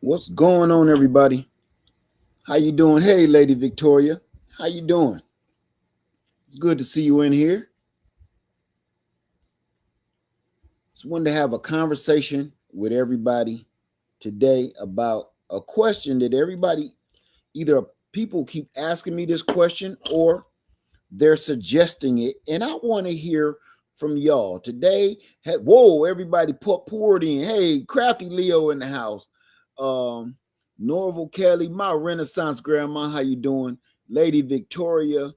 What's going on, everybody? How you doing? Hey, Lady Victoria. How you doing? It's good to see you in here. Just wanted to have a conversation with everybody today about a question that everybody, either people keep asking me this question or they're suggesting it, and I want to hear from y'all today. Whoa, everybody poured in. Hey, Crafty Leo in the house. Um, Norval Kelly, my Renaissance grandma, how you doing? Lady Victoria,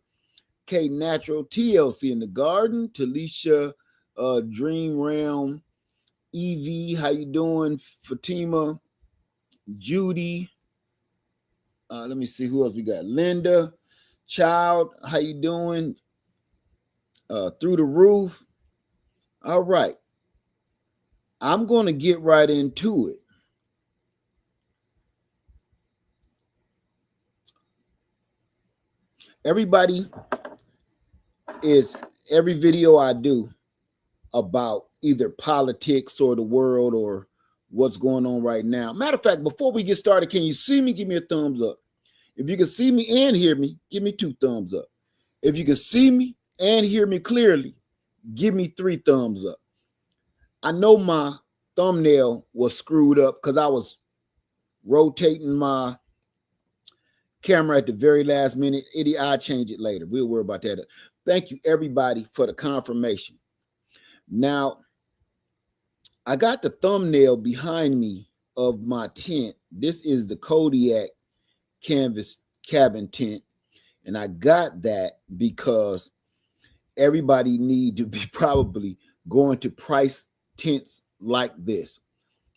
K Natural, TLC in the garden, Talisha, Dream Realm, Evie, how you doing? Fatima, Judy. Let me see who else we got. Linda, Child, how you doing? Through the roof. All right. I'm going to get right into it. Everybody every video I do about either politics or the world or what's going on right now. Matter of fact, before we get started, can you see me? Give me a thumbs up. If you can see me and hear me, give me 2 thumbs up. If you can see me and hear me clearly, give me 3 thumbs up. I know my thumbnail was screwed up because I was rotating my camera at the very last minute. I'll change it later. We'll worry about that. Thank you, everybody, for the confirmation. Now, I got the thumbnail behind me of my tent. This is the Kodiak canvas cabin tent. And I got that because everybody need to be probably going to price tents like this.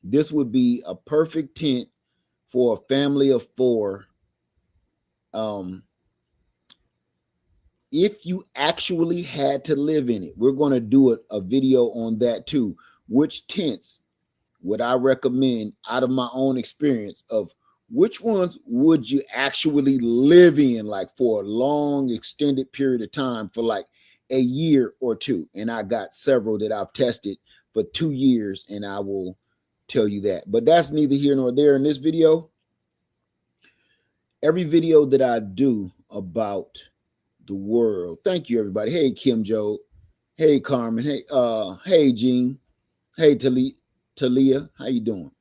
This would be a perfect tent for a family of 4. If you actually had to live in it, we're going to do a video on that too. Which tents would I recommend out of my own experience of which ones would you actually live in, like for a long extended period of time, for like a year or 2? And I got several that I've tested for 2 years, and I will tell you that. But that's neither here nor there in this video. Every video that I do about the world. Thank you, everybody. Hey, Kim Jo. Hey, Carmen. Hey, Jean. Hey, Talia. How you doing?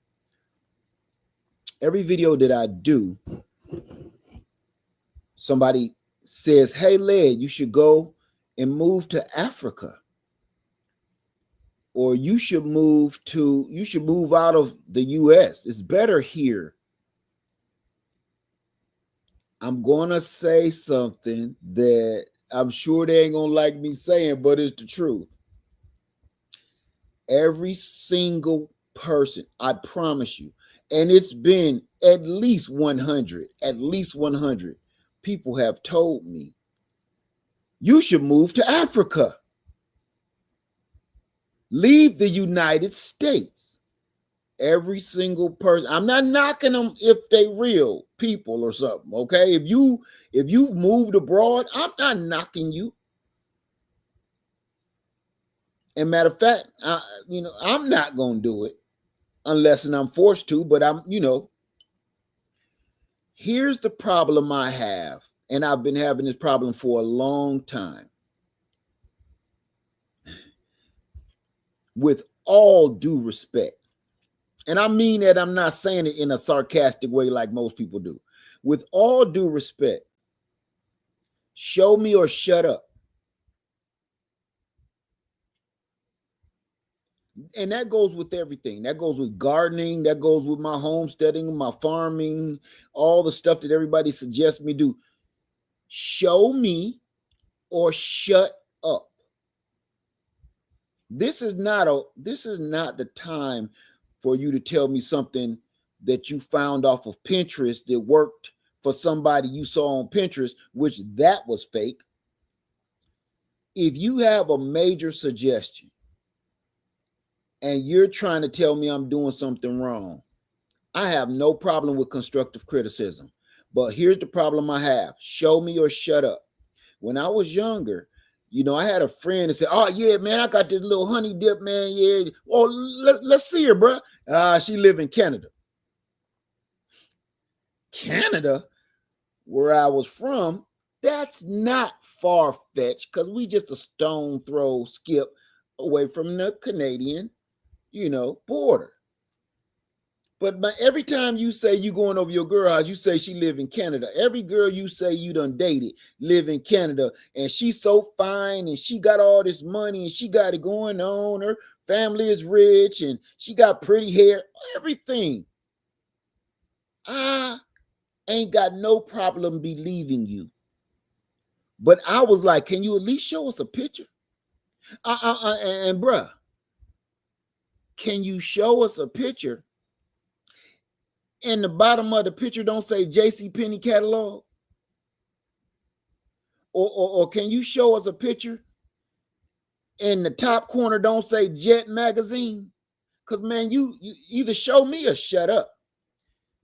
Every video that I do, somebody says, hey, Led, you should go and move to Africa. Or you should move out of the US. It's better here. I'm going to say something that I'm sure they ain't going to like me saying, but it's the truth. Every single person, I promise you, and it's been at least 100 people have told me, you should move to Africa. Leave the United States. Every single person. I'm not knocking them if they real people or something, okay? If you've moved abroad, I'm not knocking you. And matter of fact, I'm not going to do it unless I'm forced to, but here's the problem I have, and I've been having this problem for a long time. With all due respect, and I mean that, I'm not saying it in a sarcastic way like most people do. With all due respect, show me or shut up. And that goes with everything. That goes with gardening. That goes with my homesteading, my farming, all the stuff that everybody suggests me do. Show me or shut up. This is not the time for you to tell me something that you found off of Pinterest that worked for somebody you saw on Pinterest, which that was fake. If you have a major suggestion and you're trying to tell me I'm doing something wrong, I have no problem with constructive criticism. But here's the problem I have. Show me or shut up. When I was younger, I had a friend that said, oh, yeah, man, I got this little honey dip, man. Yeah. Oh, let's see her, bro. She live in Canada. Canada, where I was from, that's not far-fetched because we just a stone throw skip away from the Canadian, border. But every time you say you going over your girl house, you say she live in Canada. Every girl you say you done dated live in Canada, and she's so fine, and she got all this money, and she got it going on. Her family is rich, and she got pretty hair, everything. I ain't got no problem believing you. But I was like, can you at least show us a picture? And bruh, can you show us a picture? And the bottom of the picture don't say JC Penney catalog? Or can you show us a picture in the top corner don't say Jet magazine? Because man, you either show me or shut up.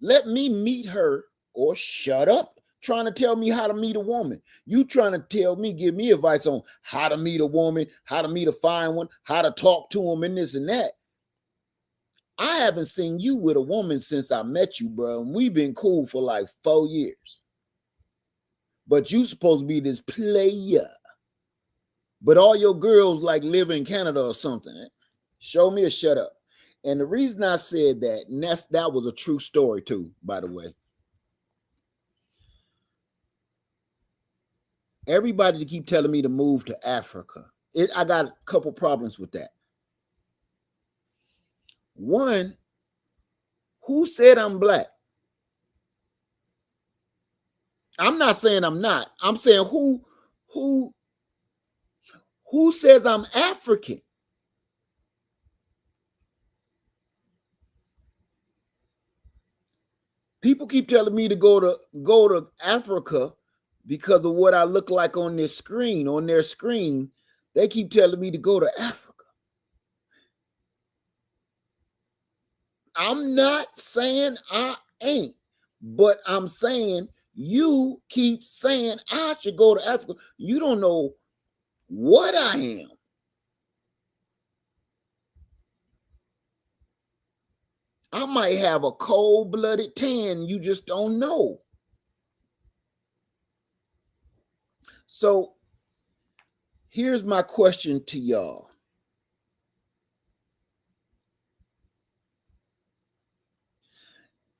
Let me meet her or shut up trying to tell me how to meet a woman. You trying to tell me, give me advice on how to meet a woman, how to meet a fine one, how to talk to them, and this and that. I haven't seen you with a woman since I met you, bro. And we've been cool for like 4 years. But you supposed to be this player. But all your girls like live in Canada or something. Show me or shut up. And the reason I said that, and that was a true story too, by the way. Everybody to keep telling me to move to Africa. I got a couple problems with that. One, who said I'm black? I'm not saying I'm not. I'm saying who says I'm African? People keep telling me to go to Africa because of what I look like on their screen. They keep telling me to go to Africa. I'm not saying I ain't, but I'm saying you keep saying I should go to Africa. You don't know what I am. I might have a cold-blooded tan. You just don't know. So here's my question to y'all.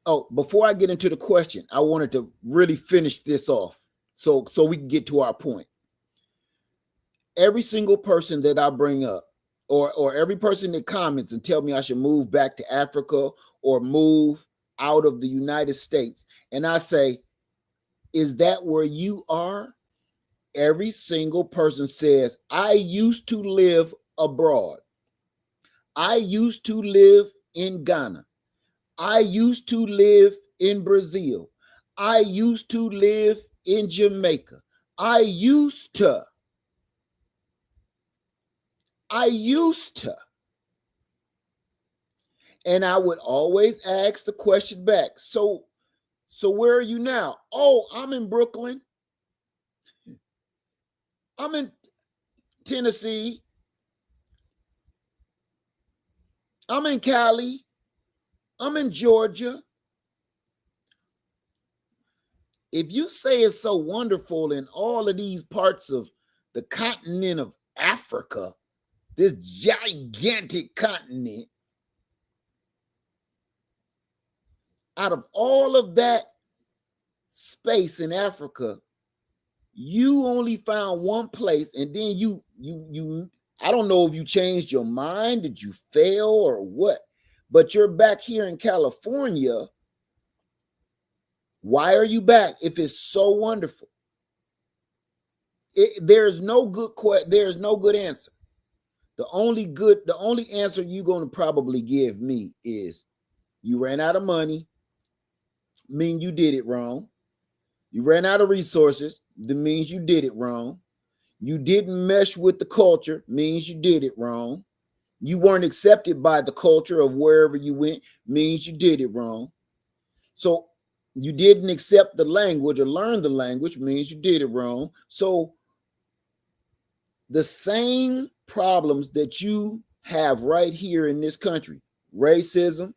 Oh, before I get into the question, I wanted to really finish this off so we can get to our point. Every single person that I bring up, or every person that comments and tell me I should move back to Africa or move out of the United States, and I say, is that where you are? Every single person says, I used to live abroad. I used to live in Ghana. I used to live in Brazil. I used to live in Jamaica. I used to. And I would always ask the question back. So where are you now? Oh, I'm in Brooklyn. I'm in Tennessee. I'm in Cali. I'm in Georgia. If you say it's so wonderful in all of these parts of the continent of Africa, this gigantic continent, out of all of that space in Africa, you only found one place, and then you I don't know if you changed your mind, did you fail or what, but you're back here in California. Why are you back if it's so wonderful? There's no good answer. The only answer you're going to probably give me is you ran out of money, mean you did it wrong. You ran out of resources, that means you did it wrong. You didn't mesh with the culture, means you did it wrong. You weren't accepted by the culture of wherever you went, means you did it wrong. So you didn't accept the language or learn the language, means you did it wrong. So the same problems that you have right here in this country, racism,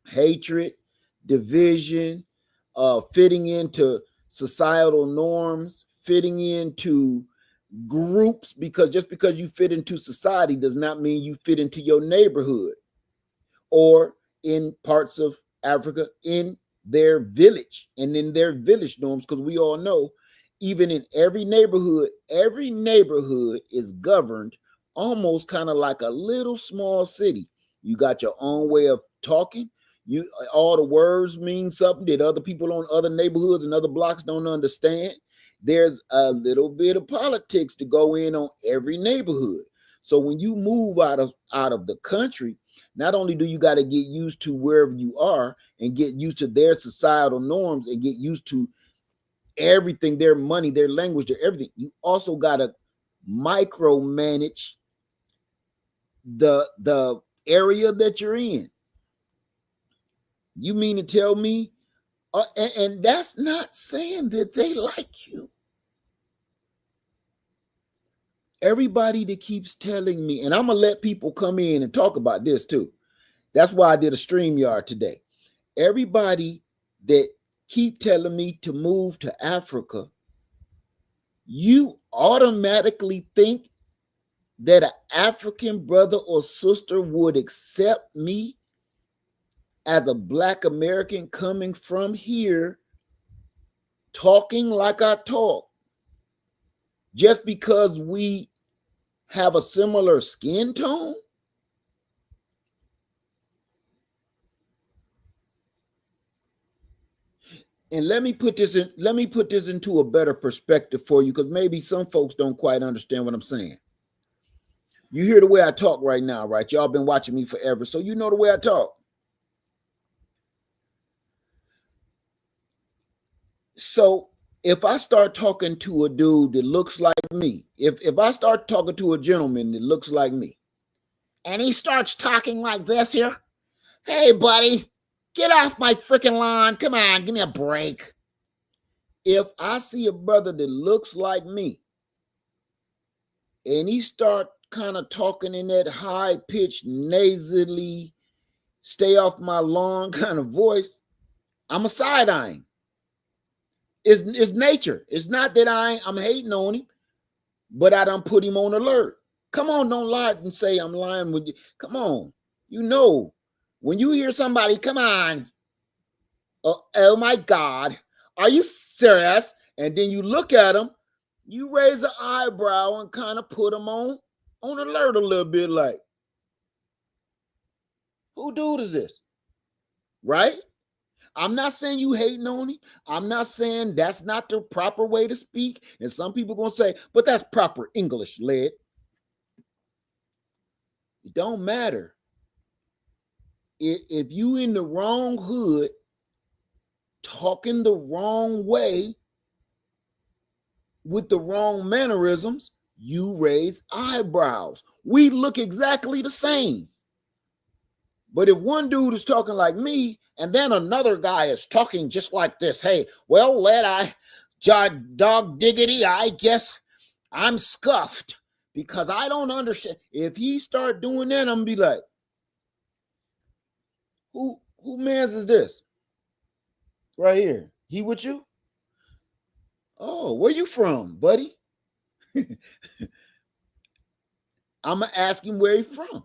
hatred, division, fitting into societal norms, fitting into groups, because just because you fit into society does not mean you fit into your neighborhood or in parts of Africa in their village and in their village norms, because we all know even in every neighborhood is governed almost kind of like a little small city. You got your own way of talking. You all the words mean something that other people on other neighborhoods and other blocks don't understand. There's a little bit of politics to go in on every neighborhood. So when you move out of the country, not only do you got to get used to wherever you are and get used to their societal norms and get used to everything, their money, their language, their everything, you also got to micromanage the area that you're in. You mean to tell me, and that's not saying that they like you. Everybody that keeps telling me, and I'm going to let people come in and talk about this too. That's why I did a StreamYard today. Everybody that keep telling me to move to Africa, you automatically think that an African brother or sister would accept me as a Black American coming from here, talking like I talk, just because we have a similar skin tone? And let me put this into a better perspective for you, because maybe some folks don't quite understand what I'm saying. You hear the way I talk right now, right? Y'all been watching me forever, so you know the way I talk. So if I start talking to a dude that looks like me, if I start talking to a gentleman that looks like me, and he starts talking like this here, hey buddy, get off my freaking lawn. Come on, give me a break. If I see a brother that looks like me and he start kind of talking in that high-pitched, nasally, stay off my lawn kind of voice, I'm a side-eyeing. It's nature. It's not that I'm hating on him, but I done put him on alert. Come on, don't lie and say I'm lying with you. Come on. You know, when you hear somebody, come on, oh my God, are you serious? And then you look at them, you raise an eyebrow and kind of put them on alert a little bit, like, who dude is this? Right? I'm not saying you hating on him. I'm not saying that's not the proper way to speak. And some people gonna say, but that's proper English, lad. It don't matter. If you in the wrong hood, talking the wrong way, with the wrong mannerisms, you raise eyebrows. We look exactly the same. But if one dude is talking like me, and then another guy is talking just like this, hey, well, dog diggity, I guess I'm scuffed because I don't understand. If he start doing that, I'm gonna be like, who mans is this? Right here. He with you? Oh, where you from, buddy? I'm gonna ask him where he from.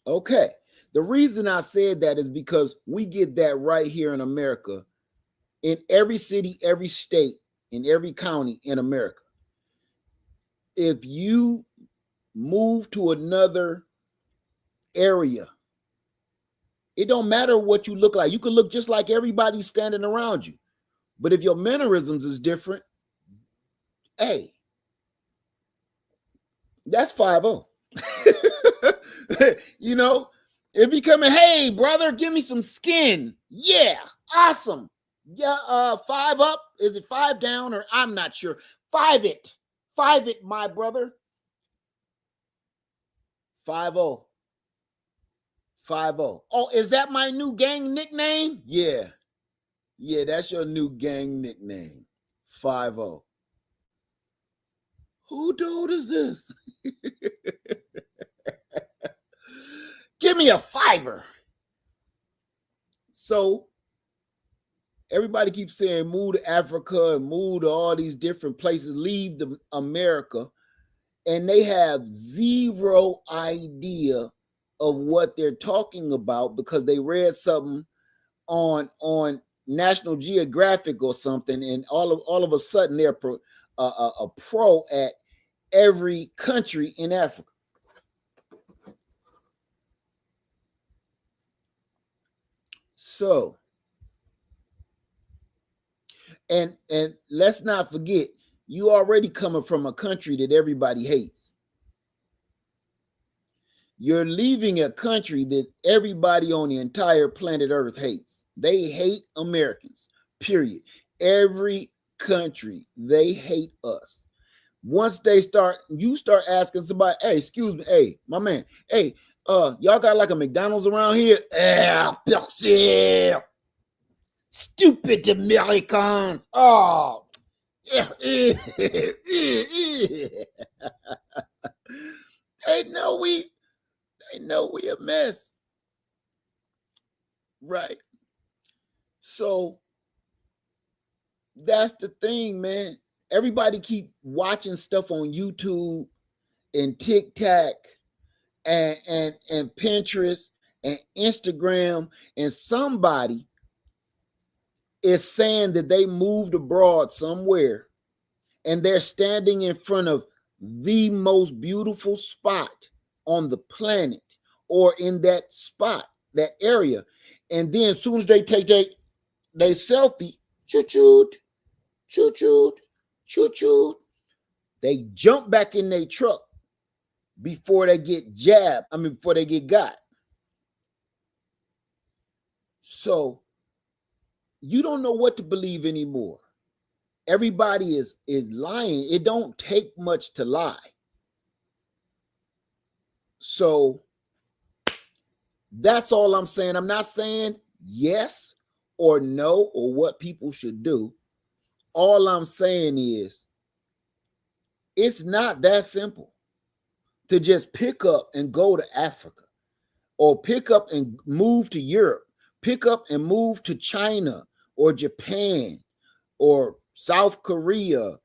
Okay. The reason I said that is because we get that right here in America, in every city, every state, in every county in America. If you move to another area, it don't matter what you look like. You can look just like everybody standing around you. But if your mannerisms is different, hey, that's 5-0. You know, if he coming, hey, brother, give me some skin. Yeah, awesome. Yeah, 5 up. Is it 5 down, or I'm not sure. 5 it. 5 it, my brother. 5-0. 5-0. Oh, is that my new gang nickname? Yeah. Yeah, that's your new gang nickname. 5-0. Who dude is this? Give me a fiver. So Everybody keeps saying move to Africa and move to all these different places, leave the America, and they have zero idea of what they're talking about because they read something on National Geographic or something, and all of a sudden they're a pro at every country in Africa. So, and let's not forget, you already coming from a country that everybody hates. You're leaving a country that everybody on the entire planet Earth hates. They hate Americans, period. Every country, they hate us. Once you start asking somebody, hey, excuse me, hey, my man, hey, y'all got like a McDonald's around here? Stupid Americans. Oh, they know we a mess. Right. So that's the thing, man. Everybody keep watching stuff on YouTube and TikTok and Pinterest and Instagram, and somebody is saying that they moved abroad somewhere and they're standing in front of the most beautiful spot on the planet or in that spot, that area. And then as soon as they take they selfie, choo-choo, choo-choo, choo-choo, they jump back in their truck before they get jabbed. Before they get got. So you don't know what to believe anymore. Everybody is lying. It don't take much to lie. So that's all I'm saying. I'm not saying yes or no or what people should do. All I'm saying is it's not that simple to just pick up and go to Africa or pick up and move to Europe, pick up and move to China or Japan or South Korea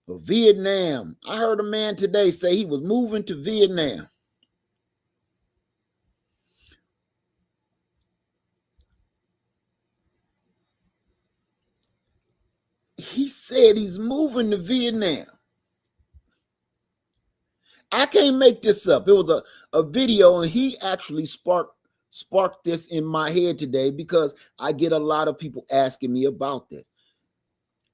or Vietnam. I heard a man today say he was moving to Vietnam. He said he's moving to Vietnam. I can't make this up. It was a video, and he actually sparked this in my head today because I get a lot of people asking me about this.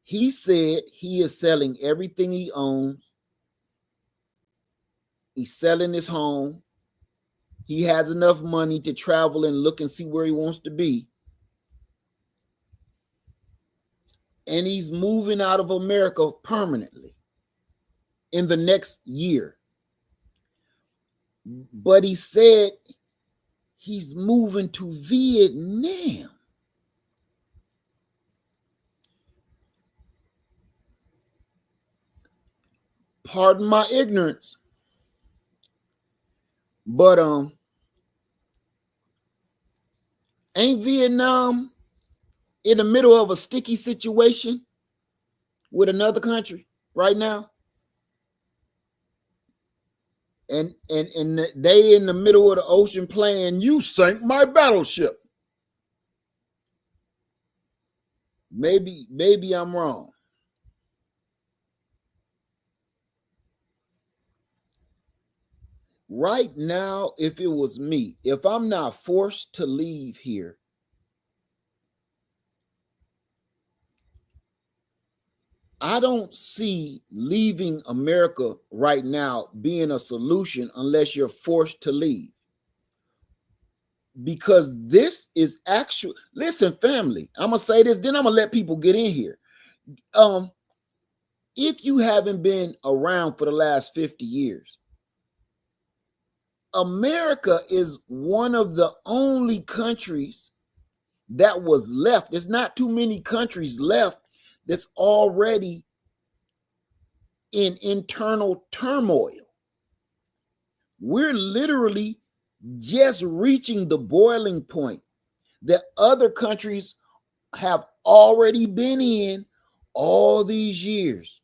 He said he is selling everything he owns. He's selling his home. He has enough money to travel and look and see where he wants to be. And he's moving out of America permanently in the next year. But he said he's moving to Vietnam. Pardon my ignorance. But ain't Vietnam in the middle of a sticky situation with another country right now? And they in the middle of the ocean playing, you sank my battleship. Maybe I'm wrong. Right now, if it was me, if I'm not forced to leave here, I don't see leaving America right now being a solution unless you're forced to leave. Because this is actual. Listen, family, I'm going to say this, then I'm going to let people get in here. If you haven't been around for the last 50 years, America is one of the only countries that was left. There's not too many countries left that's already in internal turmoil. We're literally just reaching the boiling point that other countries have already been in all these years.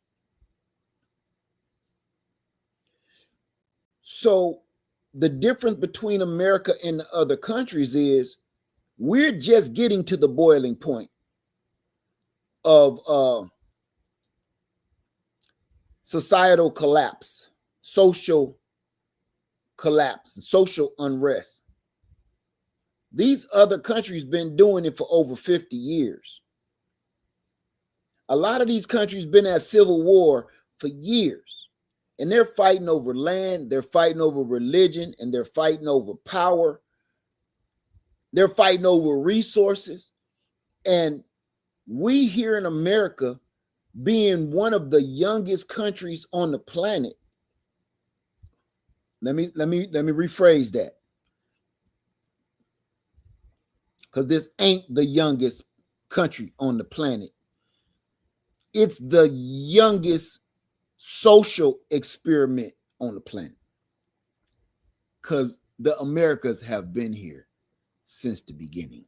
So the difference between America and the other countries is we're just getting to the boiling point of societal collapse, social collapse, social unrest. These other countries been doing it for over 50 years. A lot of these countries been at civil war for years, and they're fighting over land, they're fighting over religion, and they're fighting over power. They're fighting over resources. And we here in America, being one of the youngest countries on the planet, let me rephrase that, because this ain't the youngest country on the planet. It's the youngest social experiment on the planet, because the Americas have been here since the beginning.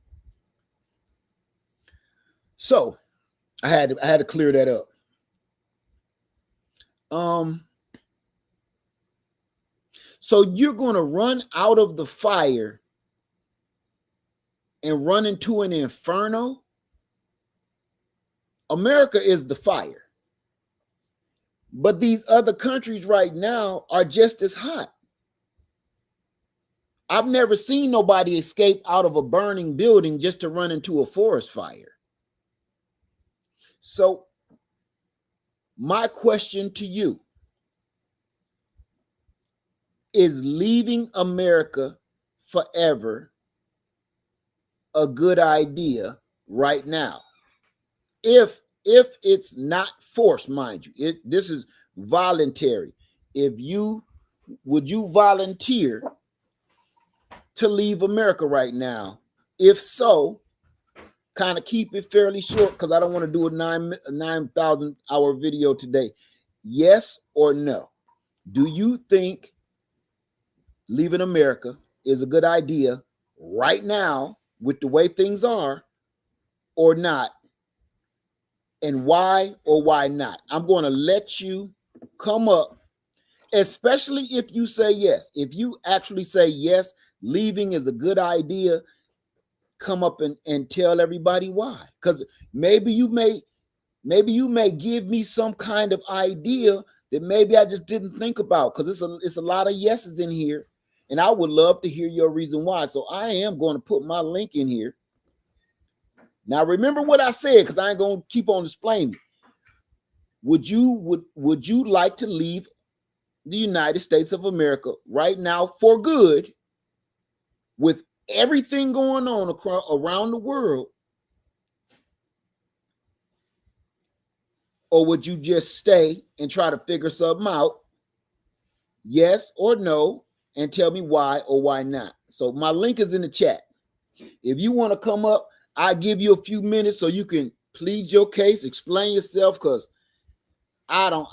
So I had to clear that up. So you're going to run out of the fire and run into an inferno? America is the fire. But these other countries right now are just as hot. I've never seen nobody escape out of a burning building just to run into a forest fire. So my question to you, is leaving America forever a good idea right now? If it's not forced, mind you, this is voluntary. Would you volunteer to leave America right now? If so, kind of keep it fairly short, because I don't want to do a 9,000 hour video today. Yes or no? Do you think leaving America is a good idea right now with the way things are, or not? And why or why not? I'm going to let you come up, especially if you say yes. If you actually say yes, leaving is a good idea, come up and tell everybody why. Because maybe you may give me some kind of idea that maybe I just didn't think about, because it's a lot of yeses in here, and I would love to hear your reason why. So I am going to put my link in here. Now remember what I said, because I ain't going to keep on explaining. Would you like to leave the United States of America right now for good, with everything going on around the world? Or would you just stay and try to figure something out? Yes or no, and tell me why or why not. So my link is in the chat. If you want to come up, I'll give you a few minutes so you can plead your case, explain yourself, because I don't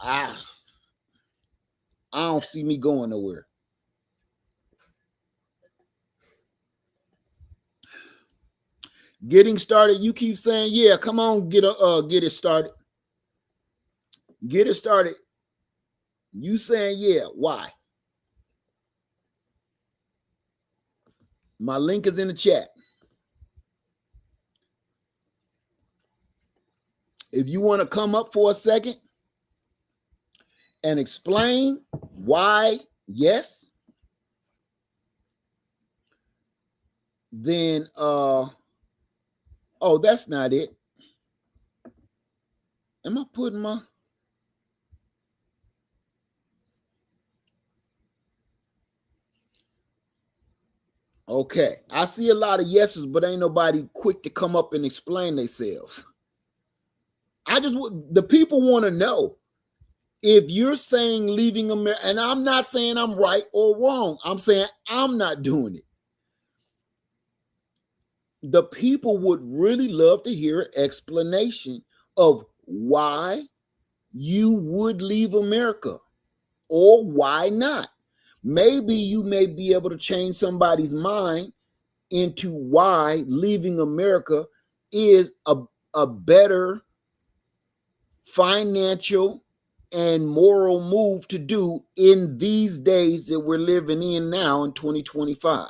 see me going nowhere. Getting started, you keep saying, yeah, come on, get it started. Get it started. You saying, yeah, why? My link is in the chat. If you want to come up for a second and explain why yes, then oh, that's not it. Am I putting my... Okay, I see a lot of yeses, but ain't nobody quick to come up and explain themselves. The people want to know, if you're saying leaving America, and I'm not saying I'm right or wrong, I'm saying I'm not doing it. The people would really love to hear an explanation of why you would leave America, or why not. Maybe you may be able to change somebody's mind into why leaving America is a better financial and moral move to do in these days that we're living in now in 2025.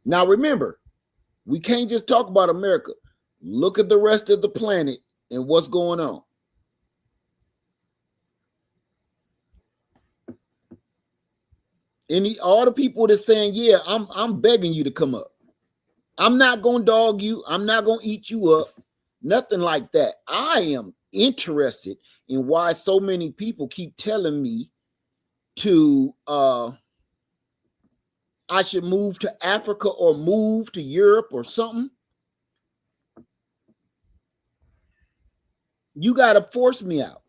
Now, remember, we can't just talk about America. Look at the rest of the planet and what's going on. All the people that's saying, yeah, I'm begging you to come up. I'm not going to dog you. I'm not going to eat you up. Nothing like that. I am interested in why so many people keep telling me to I should move to Africa or move to Europe or something. You got to force me out.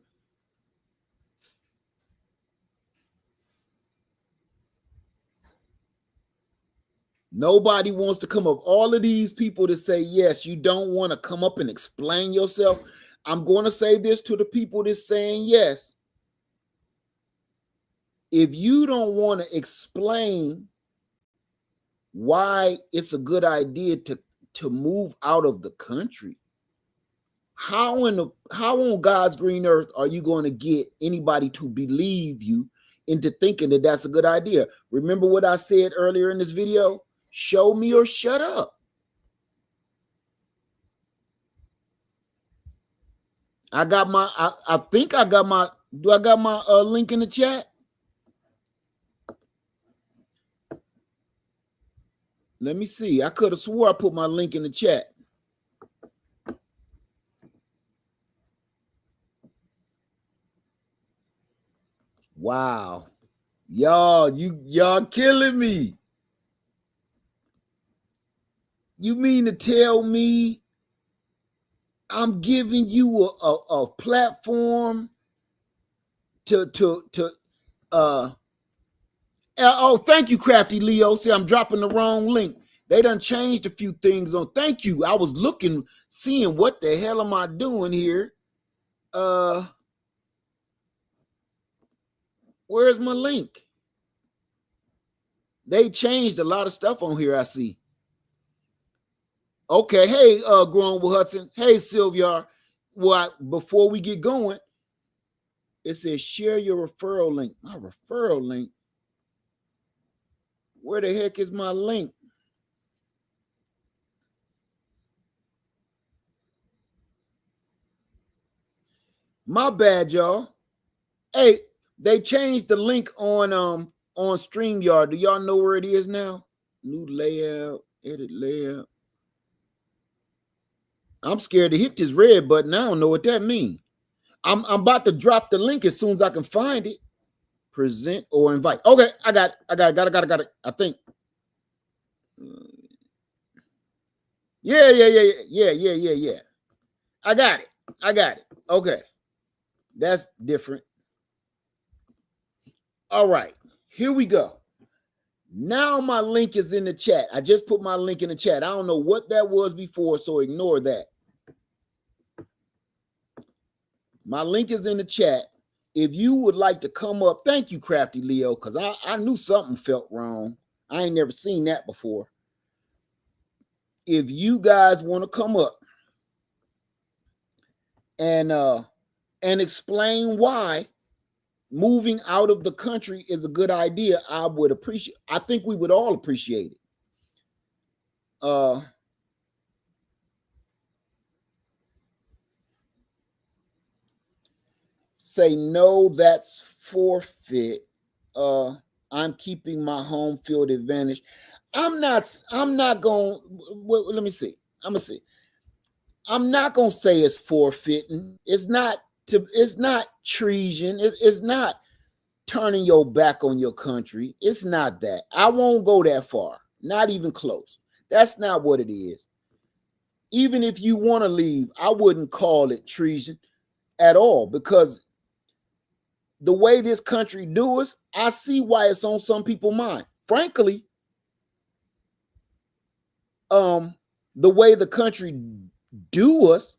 Nobody wants to come up. All of these people that say, yes, you don't want to come up and explain yourself. I'm going to say this to the people that's saying yes. If you don't want to explain why it's a good idea to move out of the country, how on God's green earth are you going to get anybody to believe you into thinking that that's a good idea? Remember what I said earlier in this video? Show me or shut up. I got my, I think I got my, do I got my link in the chat? Let me see. I could have swore I put my link in the chat. Wow. Y'all killing me. You mean to tell me I'm giving you a platform to oh, thank you, Crafty Leo. See, I'm dropping the wrong link. They done changed a few things on. Thank you. I was looking, seeing what the hell am I doing here? Where's my link? They changed a lot of stuff on here, I see. Okay, hey, Grown with Hudson. Hey, Sylvia. Well, before we get going, it says share your referral link. My referral link? Where the heck is my link? My bad, y'all. Hey, they changed the link on StreamYard. Do y'all know where it is now? New layout, edit layout. I'm scared to hit this red button. I don't know what that means. I'm about to drop the link as soon as I can find it. Present or invite. Okay, I got it. I think. Yeah. I got it. Okay. That's different. All right, here we go. Now my link is in the chat. I just put my link in the chat. I don't know what that was before, so ignore that. My link is in the chat. If you would like to come up, thank you, Crafty Leo, because I knew something felt wrong. I ain't never seen that before. If you guys want to come up and explain why moving out of the country is a good idea, I would appreciate. I think we would all appreciate it. Say no, that's forfeit. I'm keeping my home field advantage. I'm not going. Let me see. I'm gonna see. I'm not gonna say it's forfeiting. It's not treason. It's not turning your back on your country. It's not that. I won't go that far. Not even close. That's not what it is. Even if you want to leave, I wouldn't call it treason at all, because the way this country do us, I see why it's on some people's mind. Frankly, the way the country do us,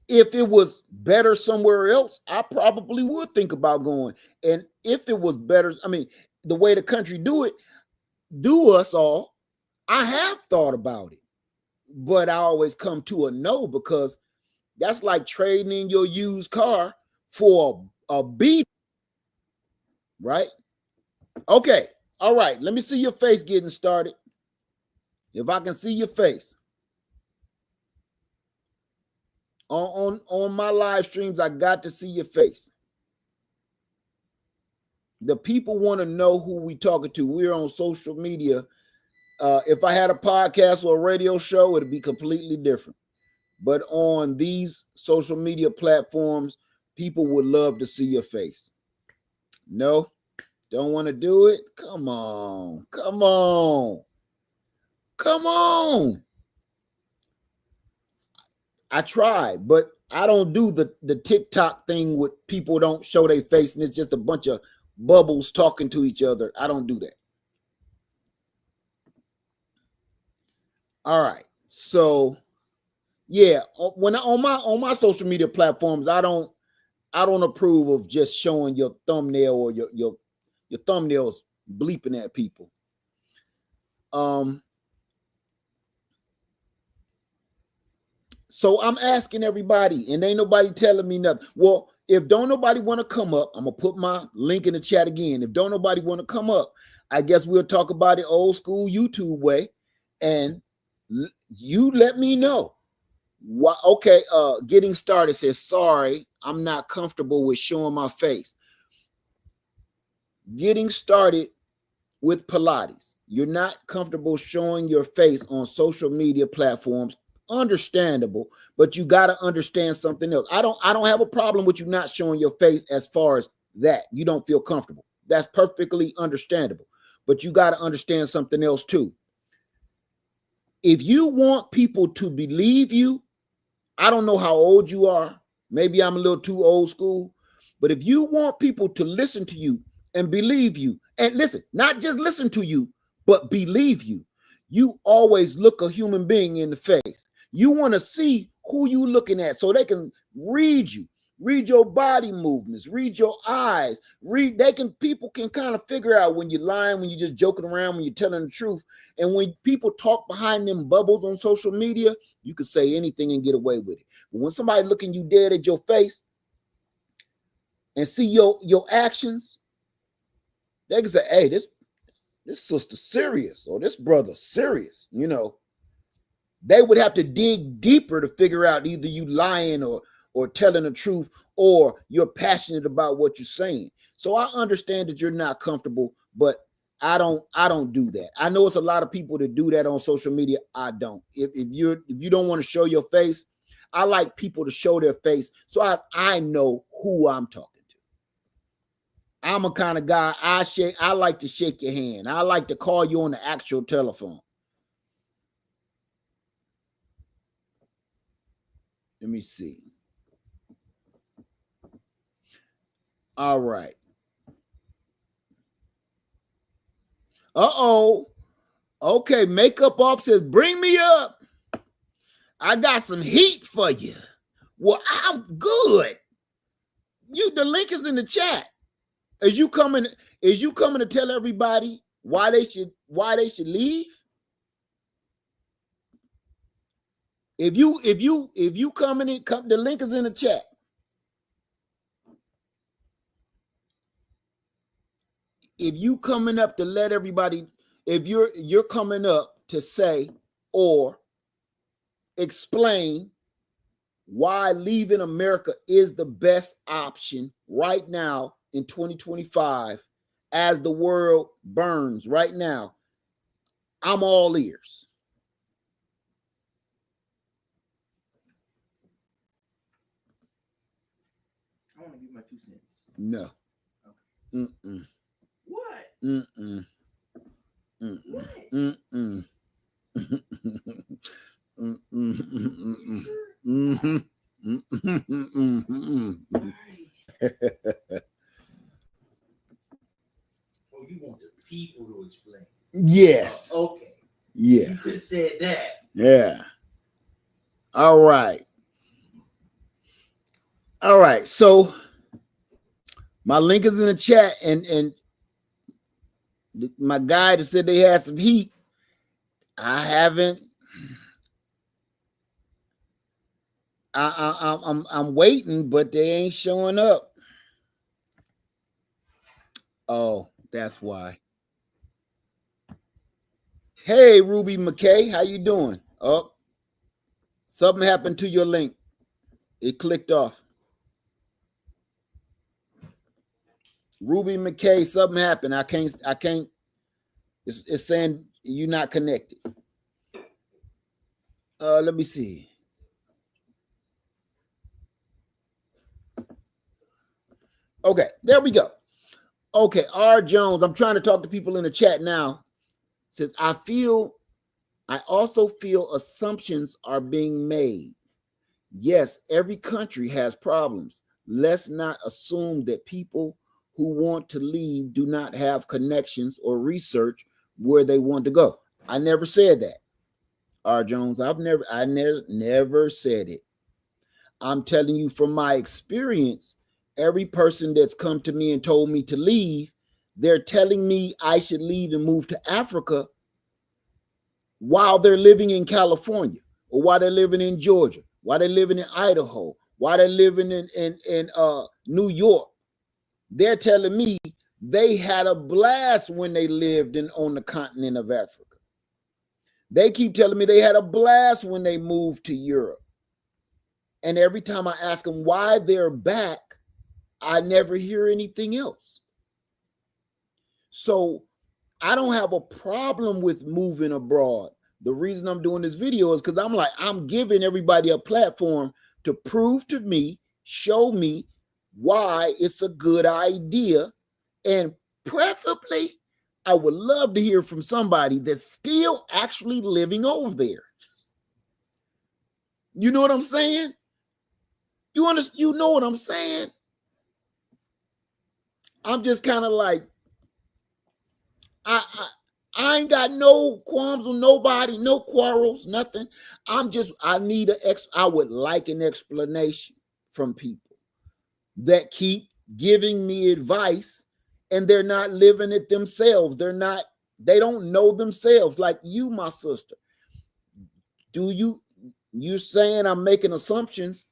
if it was better somewhere else, I probably would think about going. And if it was better, I mean, the way the country do us all, I have thought about it, but I always come to a no, because that's like trading in your used car for a beat, right? Okay. All right. Let me see your face getting started. If I can see your face on my live streams, I got to see your face. The people want to know who we talking to. We're on social media. If I had a podcast or a radio show, it'd be completely different. But on these social media platforms, people would love to see your face. No, don't want to do it? Come on. Come on. Come on. I tried, but I don't do the TikTok thing with people don't show their face and it's just a bunch of bubbles talking to each other. I don't do that. All right. So yeah, when on my social media platforms, I don't approve of just showing your thumbnail or your thumbnails bleeping at people. So I'm asking everybody, and ain't nobody telling me nothing. Well, if don't nobody want to come up, I'm gonna put my link in the chat again. If don't nobody want to come up, I guess we'll talk about it old school YouTube way, and you let me know. What? Okay, getting started says, sorry, I'm not comfortable with showing my face. Getting started with Pilates. You're not comfortable showing your face on social media platforms. Understandable, but you got to understand something else. I don't have a problem with you not showing your face as far as that. You don't feel comfortable. That's perfectly understandable. But you got to understand something else too. If you want people to believe you, I don't know how old you are. Maybe I'm a little too old school. But if you want people to listen to you and believe you, and listen, not just listen to you, but believe you, you always look a human being in the face. You want to see who you looking at so they can read you, read your body movements, read your eyes, people can kind of figure out when you're lying, when you're just joking around, when you're telling the truth. And when people talk behind them bubbles on social media, you can say anything and get away with it. But when somebody looking you dead at your face and see your actions, they can say, hey, this sister serious, or this brother serious, you know. They would have to dig deeper to figure out either you lying or telling the truth, or you're passionate about what you're saying. So I understand that you're not comfortable, but I don't do that. I know it's a lot of people that do that on social media. I don't. If you don't want to show your face, I like people to show their face so I know who I'm talking to. I'm a kind of guy, I like to shake your hand. I like to call you on the actual telephone. Let me see. All right. Uh-oh. Okay, Makeup Off says, bring me up. I got some heat for you. Well, I'm good. The link is in the chat. Is you coming to tell everybody why they should leave? If you coming in, the link is in the chat. If you coming up to let everybody, if you're coming up to say or explain why leaving America is the best option right now in 2025 as the world burns right now, I'm all ears. I want to give my 2 cents. No. Okay. Mm-mm. What? Mm-mm. Mm-mm. What? Mm-mm. Mm-mm. Oh, you want the people to explain? Yes. Oh, okay. Yeah. You could have said that. Yeah. All right. All right. So my link is in the chat, and my guy that said they had some heat. I haven't. I'm waiting, but they ain't showing up. Oh, that's why. Hey, Ruby McKay, how you doing? Oh, something happened to your link. It clicked off. Ruby McKay, something happened. I can't. It's saying you're not connected. Let me see. Okay, there we go. Okay, R. Jones. I'm trying to talk to people in the chat now. Says I also feel assumptions are being made. Yes, every country has problems. Let's not assume that people who want to leave do not have connections or research where they want to go. I never said that. R. Jones, I never said it. I'm telling you from my experience, every person that's come to me and told me to leave, they're telling me I should leave and move to Africa while they're living in California, or while they're living in Georgia, while they're living in Idaho, while they're living in New York. They're telling me they had a blast when they lived on the continent of Africa. They keep telling me they had a blast when they moved to Europe. And every time I ask them why they're back, I never hear anything else. So I don't have a problem with moving abroad. The reason I'm doing this video is because I'm giving everybody a platform to prove to me, show me why it's a good idea. And preferably, I would love to hear from somebody that's still actually living over there. You know what I'm saying? You know what I'm saying? I'm just kind of like, I ain't got no qualms with nobody, no quarrels, nothing. I would like an explanation from people that keep giving me advice and they're not living it themselves. They don't know themselves. Like you, my sister. You saying I'm making assumptions?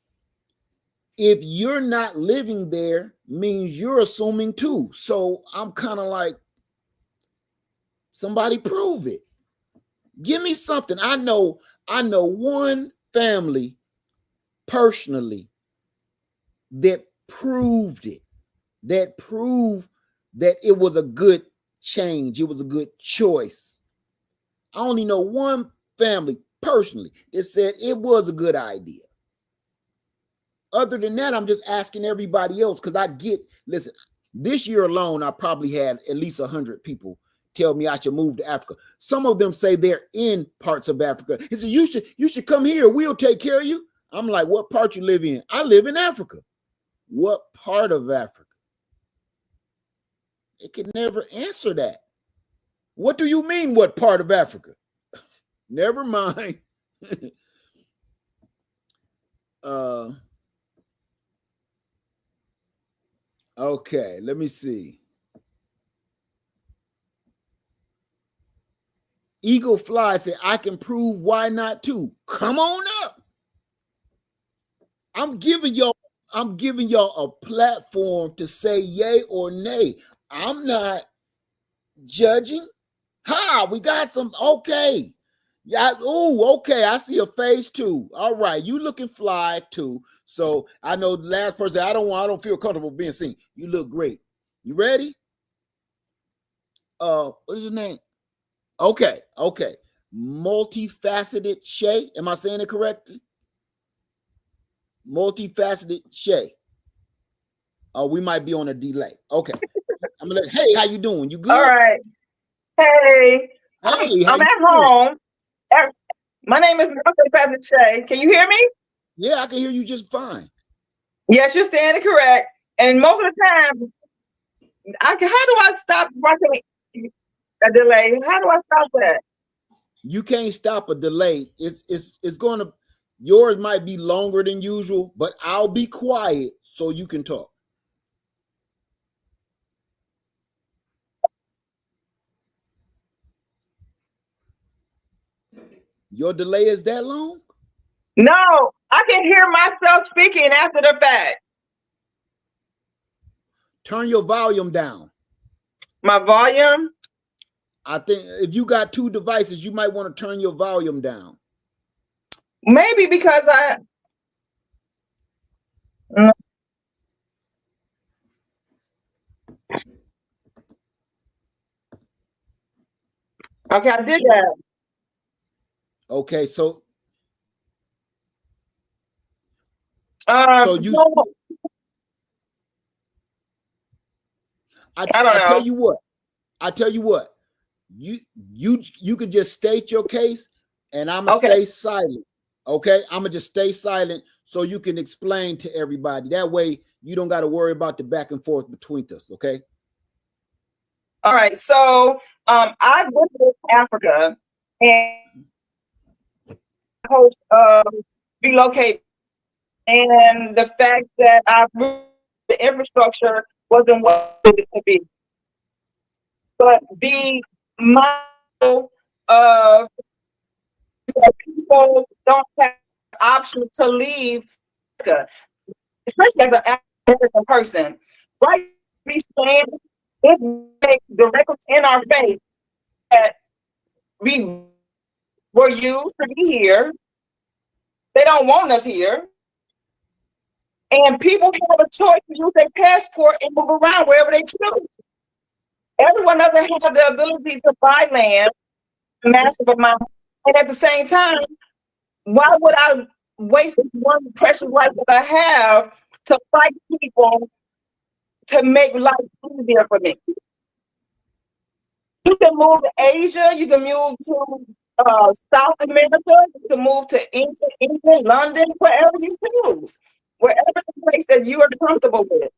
If you're not living there, means you're assuming too. So I'm kind of like, somebody prove it. Give me something. I know one family personally that proved it, that proved that it was a good change. It was a good choice. I only know one family personally that said it was a good idea. Other than that, I'm just asking everybody else because listen, this year alone, I probably had at least 100 people tell me I should move to Africa. Some of them say they're in parts of Africa. He said, you should come here. We'll take care of you. I'm like, what part you live in? I live in Africa. What part of Africa? It can never answer that. What do you mean, what part of Africa? Never mind. Okay, let me see. Eagle Fly said, I can prove why not too. Come on up. I'm giving y'all a platform to say yay or nay. I'm not judging. We got some. Okay. Yeah. Oh, okay. I see a face too. All right. You looking fly too. So I know the last person, I don't feel comfortable being seen. You look great. You ready? What is your name? Okay. Multifaceted Shay. Am I saying it correctly? Multifaceted Shay. We might be on a delay. Okay. I'm gonna hey, how you doing? You good? All right. Hey, I'm at home. My name is Patrick Shay. Can you hear me? Yeah, I can hear you just fine. Yes, you're standing correct. And most of the time, how do I stop watching a delay? How do I stop that? You can't stop a delay. It's going to, yours might be longer than usual, but I'll be quiet so you can talk. Your delay is that long? No, I can hear myself speaking after the fact. Turn your volume down. My volume? I think if you got two devices, you might want to turn your volume down. Maybe because I. Okay, I did that. Okay, so you, No, I I don't tell know. you what, you could just state your case, and I'm gonna Okay. stay silent. Okay, I'm gonna just stay silent so you can explain to everybody. That way, you don't got to worry about the back and forth between us. Okay. All right. So, I visited Africa and host relocate, and the fact that the infrastructure wasn't what it needed to be, but be mindful of that people don't have the option to leave Africa, especially as an African person. Right? We stand, it makes directly in our face that we were used to be here. They don't want us here. And people have a choice to use their passport and move around wherever they choose. Everyone doesn't have the ability to buy land, massive amount. And at the same time, why would I waste one precious life that I have to fight people to make life easier for me? You can move to Asia, you can move to South America, you can move to England, London, wherever you choose, wherever the place that you are comfortable with.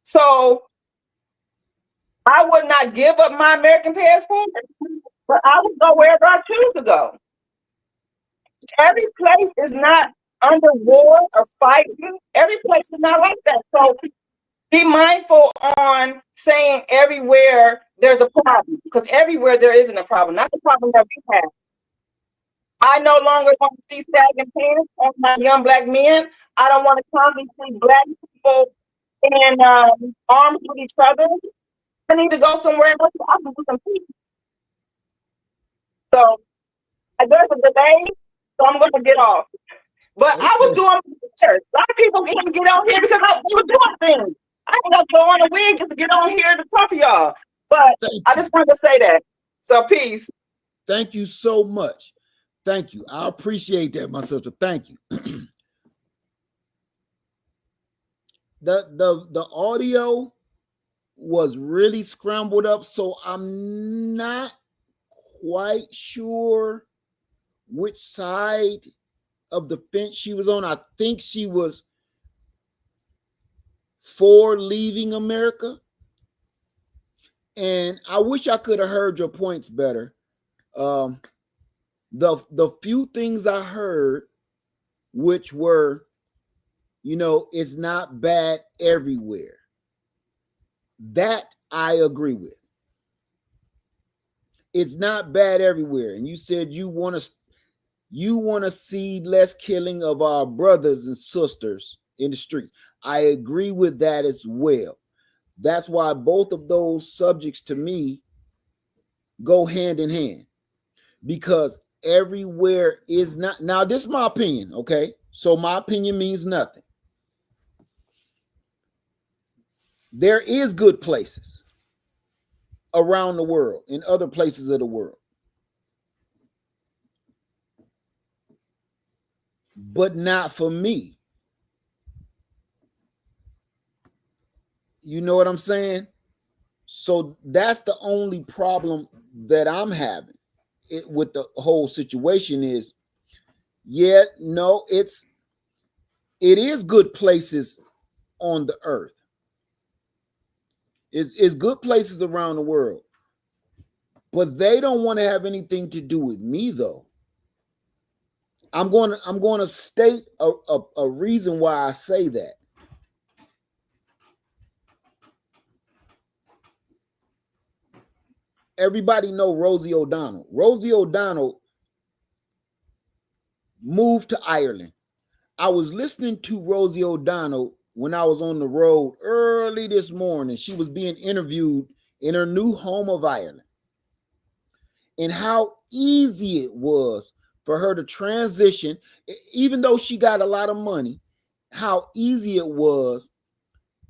So I would not give up my American passport, but I would go wherever I choose to go. Every place is not under war or fighting. Every place is not like that. So be mindful on saying everywhere there's a problem, because everywhere there isn't a problem, not the problem that we have. I no longer want to see sagging pants on my young black men. I don't want to constantly see black people in arms with each other. I need to go somewhere else. I can do some peace. So there's a delay, so I'm going to get off. But I was doing research. A lot of people can't get on here because I was doing things. I ain't gonna throw on a wig just to get on here to talk to y'all. But I just wanted to say that. So peace. Thank you so much. Thank you. I appreciate that, my sister. Thank you. The audio was really scrambled up, so I'm not quite sure which side of the fence she was on. I think she was for leaving America, and I wish I could have heard your points better. The few things I heard, which were, it's not bad everywhere. That I agree with. It's not bad everywhere. And you said you want to see less killing of our brothers and sisters in the streets. I agree with that as well. That's why both of those subjects to me go hand in hand, because everywhere is not. Now, this is my opinion, okay? So my opinion means nothing. There is good places around the world, in other places of the world, but not for me. You know what I'm saying? So that's the only problem that I'm having with the whole situation is, it is good places on the earth. It's good places around the world, but they don't want to have anything to do with me, though. I'm going to state a reason why I say that. everybody know Rosie O'Donnell. Rosie O'Donnell moved to Ireland. I was listening to Rosie O'Donnell when I was on the road early this morning. She was being interviewed in her new home of Ireland, and how easy it was for her to transition, even though she got a lot of money, how easy it was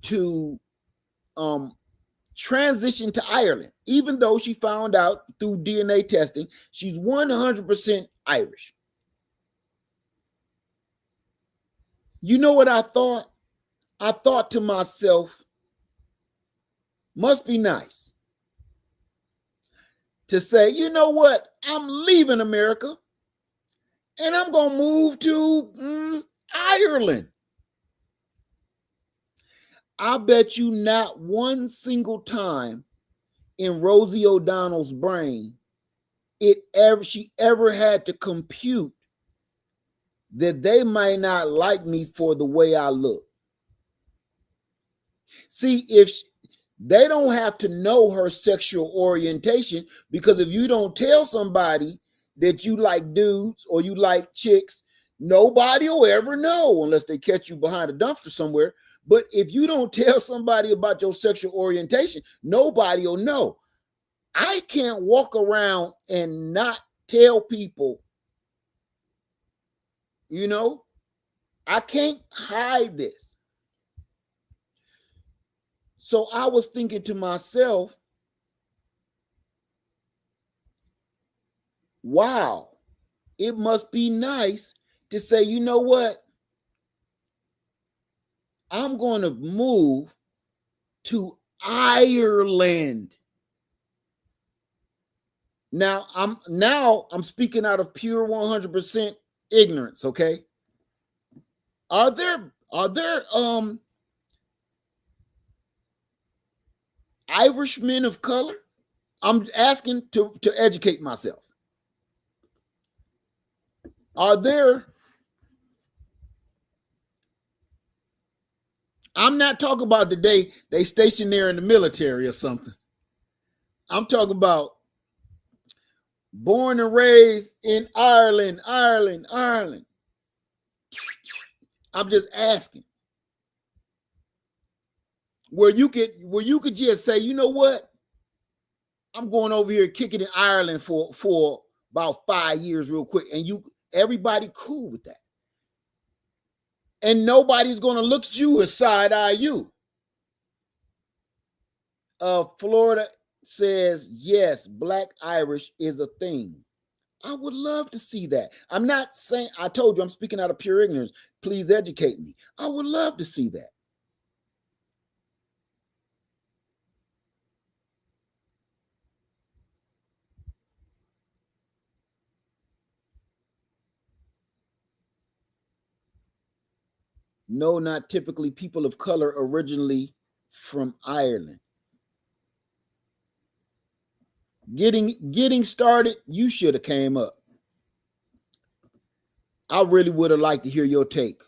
to transition to Ireland, even though she found out through DNA testing she's 100% Irish. You know what I thought? I thought to myself, must be nice to say, you know what? I'm leaving America and I'm going to move to Ireland. I bet you not one single time in Rosie O'Donnell's brain she ever had to compute that they might not like me for the way I look. See, they don't have to know her sexual orientation, because if you don't tell somebody that you like dudes or you like chicks, nobody will ever know unless they catch you behind a dumpster somewhere. But if you don't tell somebody about your sexual orientation, nobody will know. I can't walk around and not tell people, I can't hide this. So I was thinking to myself, wow, it must be nice to say, you know what? I'm going to move to Ireland. Now I'm speaking out of pure 100% ignorance, okay? Are there Irishmen of color? I'm asking to educate myself. Are there? I'm not talking about the day they stationed there in the military or something. I'm talking about born and raised in Ireland. I'm just asking. Where you could just say, you know what? I'm going over here kicking in Ireland for about 5 years real quick. And everybody cool with that. And nobody's going to look at you as side-eye you. Florida says, yes, Black Irish is a thing. I would love to see that. I'm not saying, I told you I'm speaking out of pure ignorance. Please educate me. I would love to see that. No, not typically people of color originally from Ireland. Getting started, you should have came up. I really would have liked to hear your take.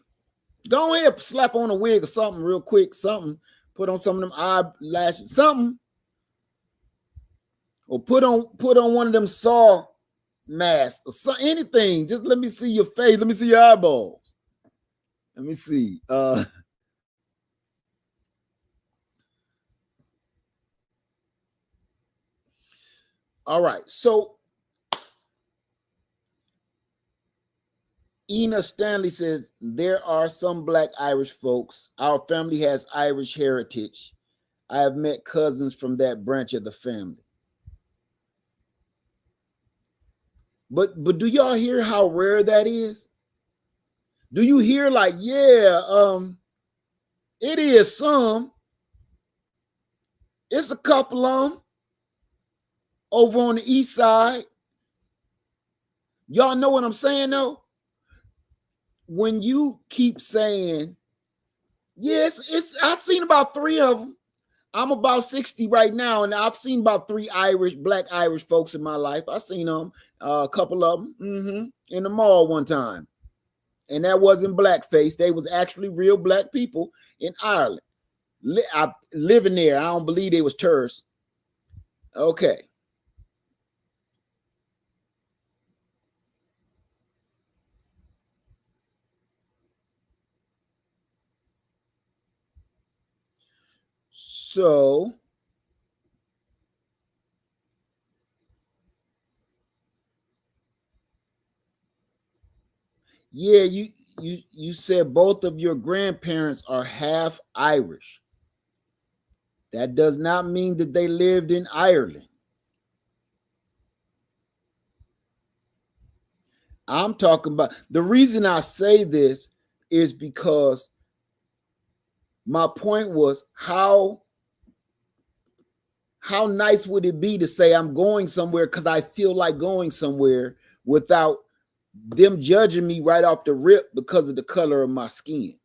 Go ahead, slap on a wig or something real quick, something. Put on some of them eyelashes, something. Or put on one of them saw masks or anything. Just let me see your face. Let me see your eyeballs. Let me see. All right. So Ina Stanley says, there are some Black Irish folks. Our family has Irish heritage. I have met cousins from that branch of the family. But do y'all hear how rare that is? Do you hear like, yeah, it is some. It's a couple of them over on the east side. Y'all know what I'm saying though? When you keep saying, yes, I've seen about 3 of them. I'm about 60 right now, and I've seen about 3 Black Irish folks in my life. I've seen them, a couple of them, in the mall one time. And that wasn't blackface. They was actually real Black people in Ireland. Living there. I don't believe they was tourists. Okay. So yeah, you said both of your grandparents are half Irish. That does not mean that they lived in Ireland. I'm talking about the reason I say this is because my point was how nice would it be to say I'm going somewhere because I feel like going somewhere without them judging me right off the rip because of the color of my skin?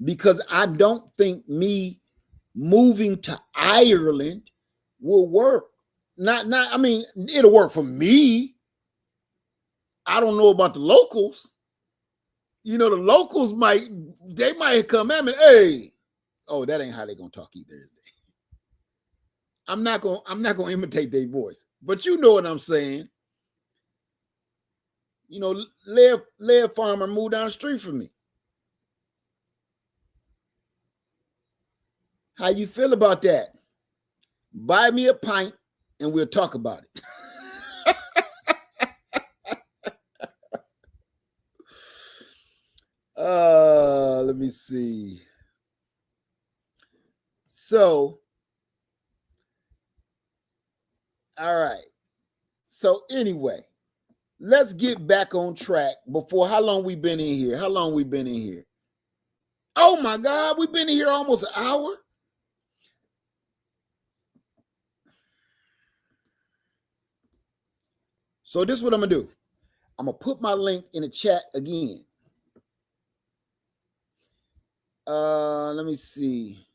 Because I don't think me moving to Ireland will work. Not I mean, it'll work for me. I don't know about the locals. You know, the locals might come at me, hey, oh, that ain't how they gonna talk either, is they? I'm not gonna imitate their voice, but you know what I'm saying. You know, Lead Farmer moved down the street from me. How you feel about that? Buy me a pint and we'll talk about it. Let me see. So, all right. So anyway, let's get back on track. Before, how long we been in here? How long we been in here? Oh my God, we've been in here almost an hour. So this is what I'm gonna do. I'm gonna put my link in the chat again. Let me see.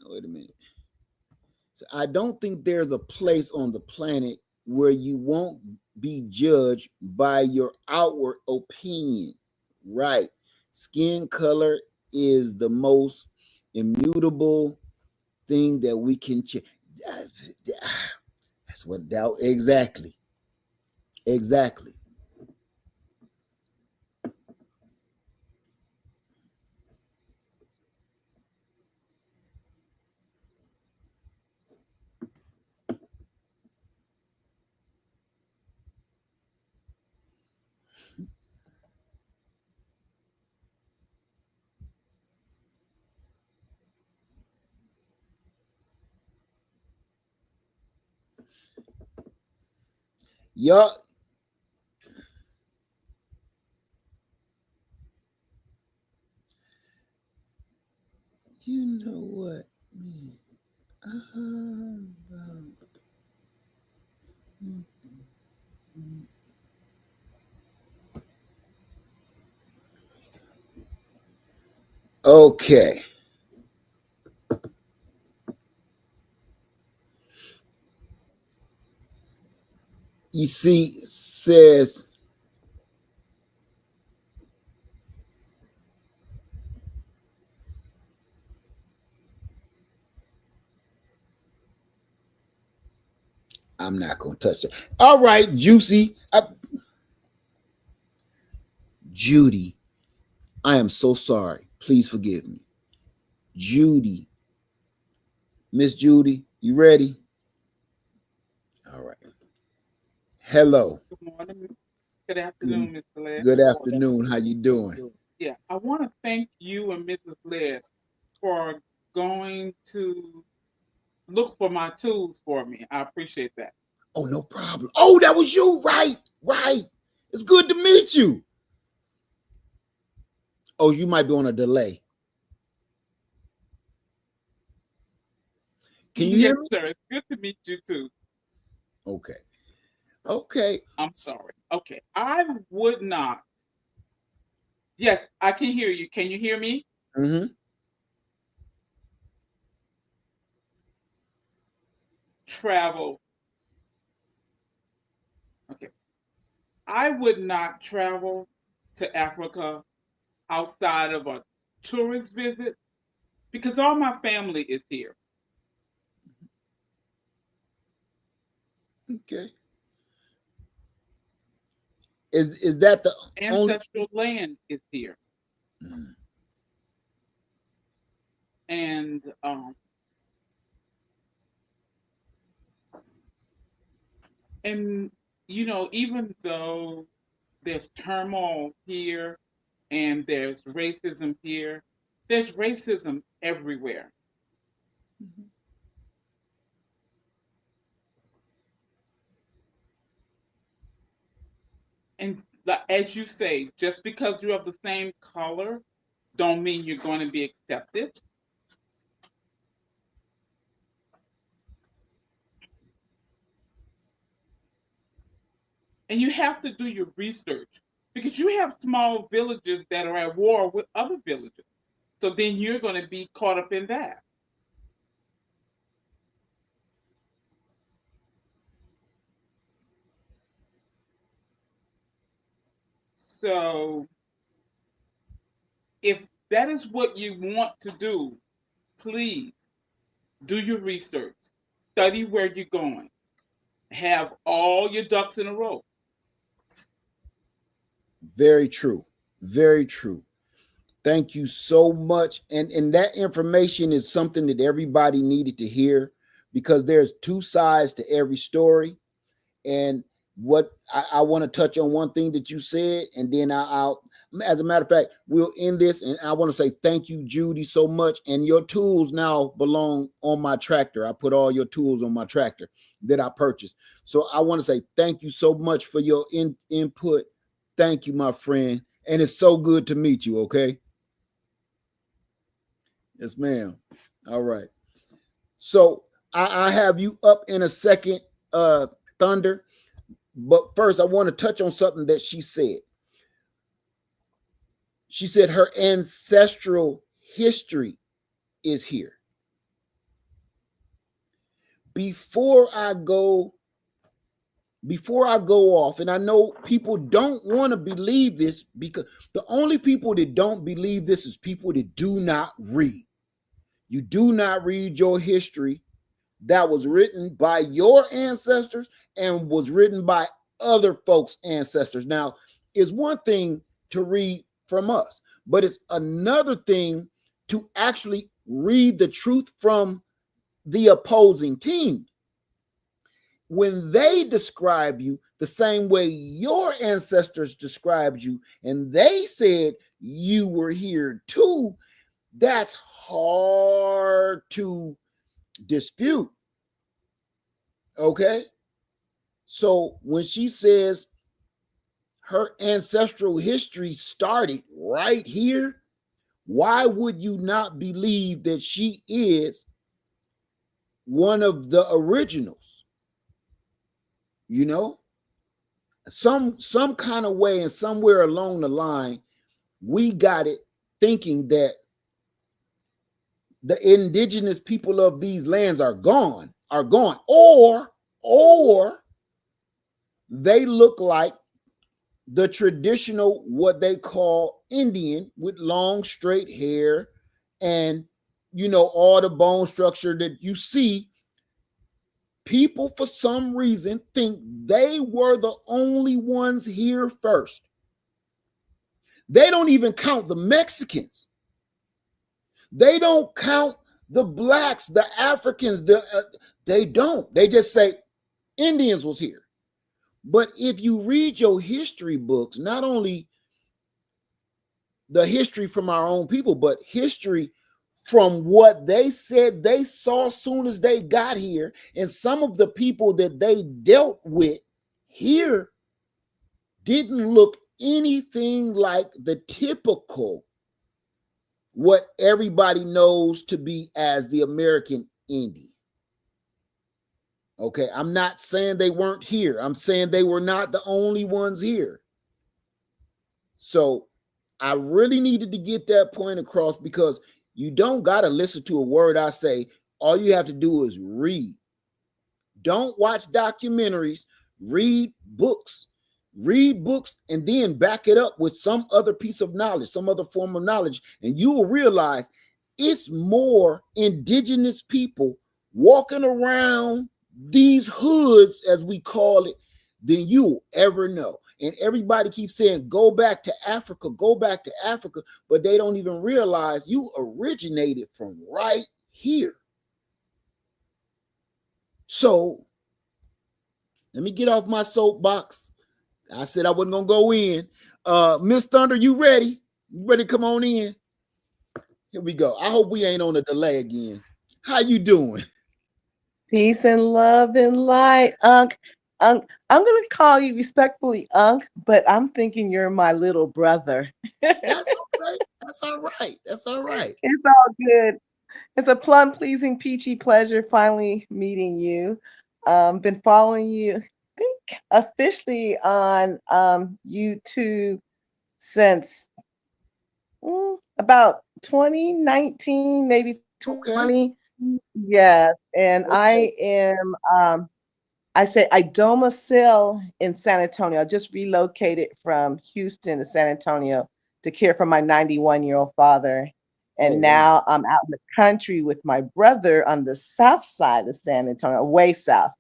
Wait a minute. So I don't think there's a place on the planet where you won't be judged by your outward opinion. Right. Skin color is the most immutable thing that we can change. That's what doubt exactly. Exactly. Y'all, you know what? Okay. You see, says I'm not gonna touch it. All right, Juicy. Judy, I am so sorry. Please forgive me. Judy. Miss Judy, you ready? All right. Hello. Good morning. Good afternoon, Mr. Laird. Good afternoon. How you doing? Yeah, I want to thank you and Mrs. Laird for going to look for my tools for me. I appreciate that. Oh, no problem. Oh, that was you. Right. Right. It's good to meet you. Oh, you might be on a delay. Can you hear me? Yes, sir. It's good to meet you too. Okay. Okay. I'm sorry. Okay. I would not. Yes, I can hear you. Can you hear me? Mm-hmm. Travel. Okay. I would not travel to Africa outside of a tourist visit because all my family is here. Okay. Is that the only Ancestral land is here. Mm. And you know, even though there's turmoil here and there's racism here, there's racism everywhere. Mhm. And as you say, just because you have the same color, don't mean you're going to be accepted. And you have to do your research because you have small villages that are at war with other villages. So then you're going to be caught up in that. So if that is what you want to do, please do your research, study where you're going, have all your ducks in a row. Very true. Very true. Thank you so much. And that information is something that everybody needed to hear because there's two sides to every story. And what I want to touch on one thing that you said, and then I'll, as a matter of fact, we'll end this. And I want to say thank you, Judy, so much. And your tools now belong on my tractor. I put all your tools on my tractor that I purchased. So I want to say thank you so much for your input. Thank you, my friend. And it's so good to meet you. Okay. Yes, ma'am. All right. So I have you up in a second, Thunder. But first, I want to touch on something that she said. She said her ancestral history is here. Before I go off, and I know people don't want to believe this because the only people that don't believe this is people that do not read. You do not read your history that was written by your ancestors and was written by other folks' ancestors. Now, it's one thing to read from us, but it's another thing to actually read the truth from the opposing team. When they describe you the same way your ancestors described you, and they said you were here too, that's hard to dispute. Okay. So when she says her ancestral history started right here, why would you not believe that she is one of the originals? You know, some kind of way and somewhere along the line, we got it thinking that the indigenous people of these lands are gone, or they look like the traditional, what they call Indian, with long straight hair and, you know, all the bone structure that you see. People for some reason think they were the only ones here first. They don't even count the Mexicans. They don't count the blacks, the Africans. They don't. They just say Indians was here. But if you read your history books, not only the history from our own people, but history from what they said they saw soon as they got here, and some of the people that they dealt with here didn't look anything like the typical, what everybody knows to be as the American Indian. Okay, I'm not saying they weren't here. I'm saying they were not the only ones here. So I really needed to get that point across because you don't got to listen to a word I say. All you have to do is read. Don't watch documentaries, read books. Read books and then back it up with some other piece of knowledge, some other form of knowledge, and you will realize it's more indigenous people walking around these hoods, as we call it, than you'll ever know. And everybody keeps saying, go back to Africa, go back to Africa. But they don't even realize you originated from right here. So let me get off my soapbox. I said I wasn't going to go in. Miss Thunder, you ready? You ready to come on in? Here we go. I hope we ain't on a delay again. How you doing? Peace and love and light, Unc. Unc, I'm gonna call you respectfully, Unc, but I'm thinking you're my little brother. That's all right. That's all right. That's all right. It's all good. It's a plum pleasing, peachy pleasure finally meeting you. Been following you, I think, officially on YouTube since about 2019, maybe Okay. 20. Yes, and Okay. I say I domicile in San Antonio. I just relocated from Houston to San Antonio to care for my 91-year-old father. Oh, And wow. now I'm out in the country with my brother on the south side of San Antonio, way south.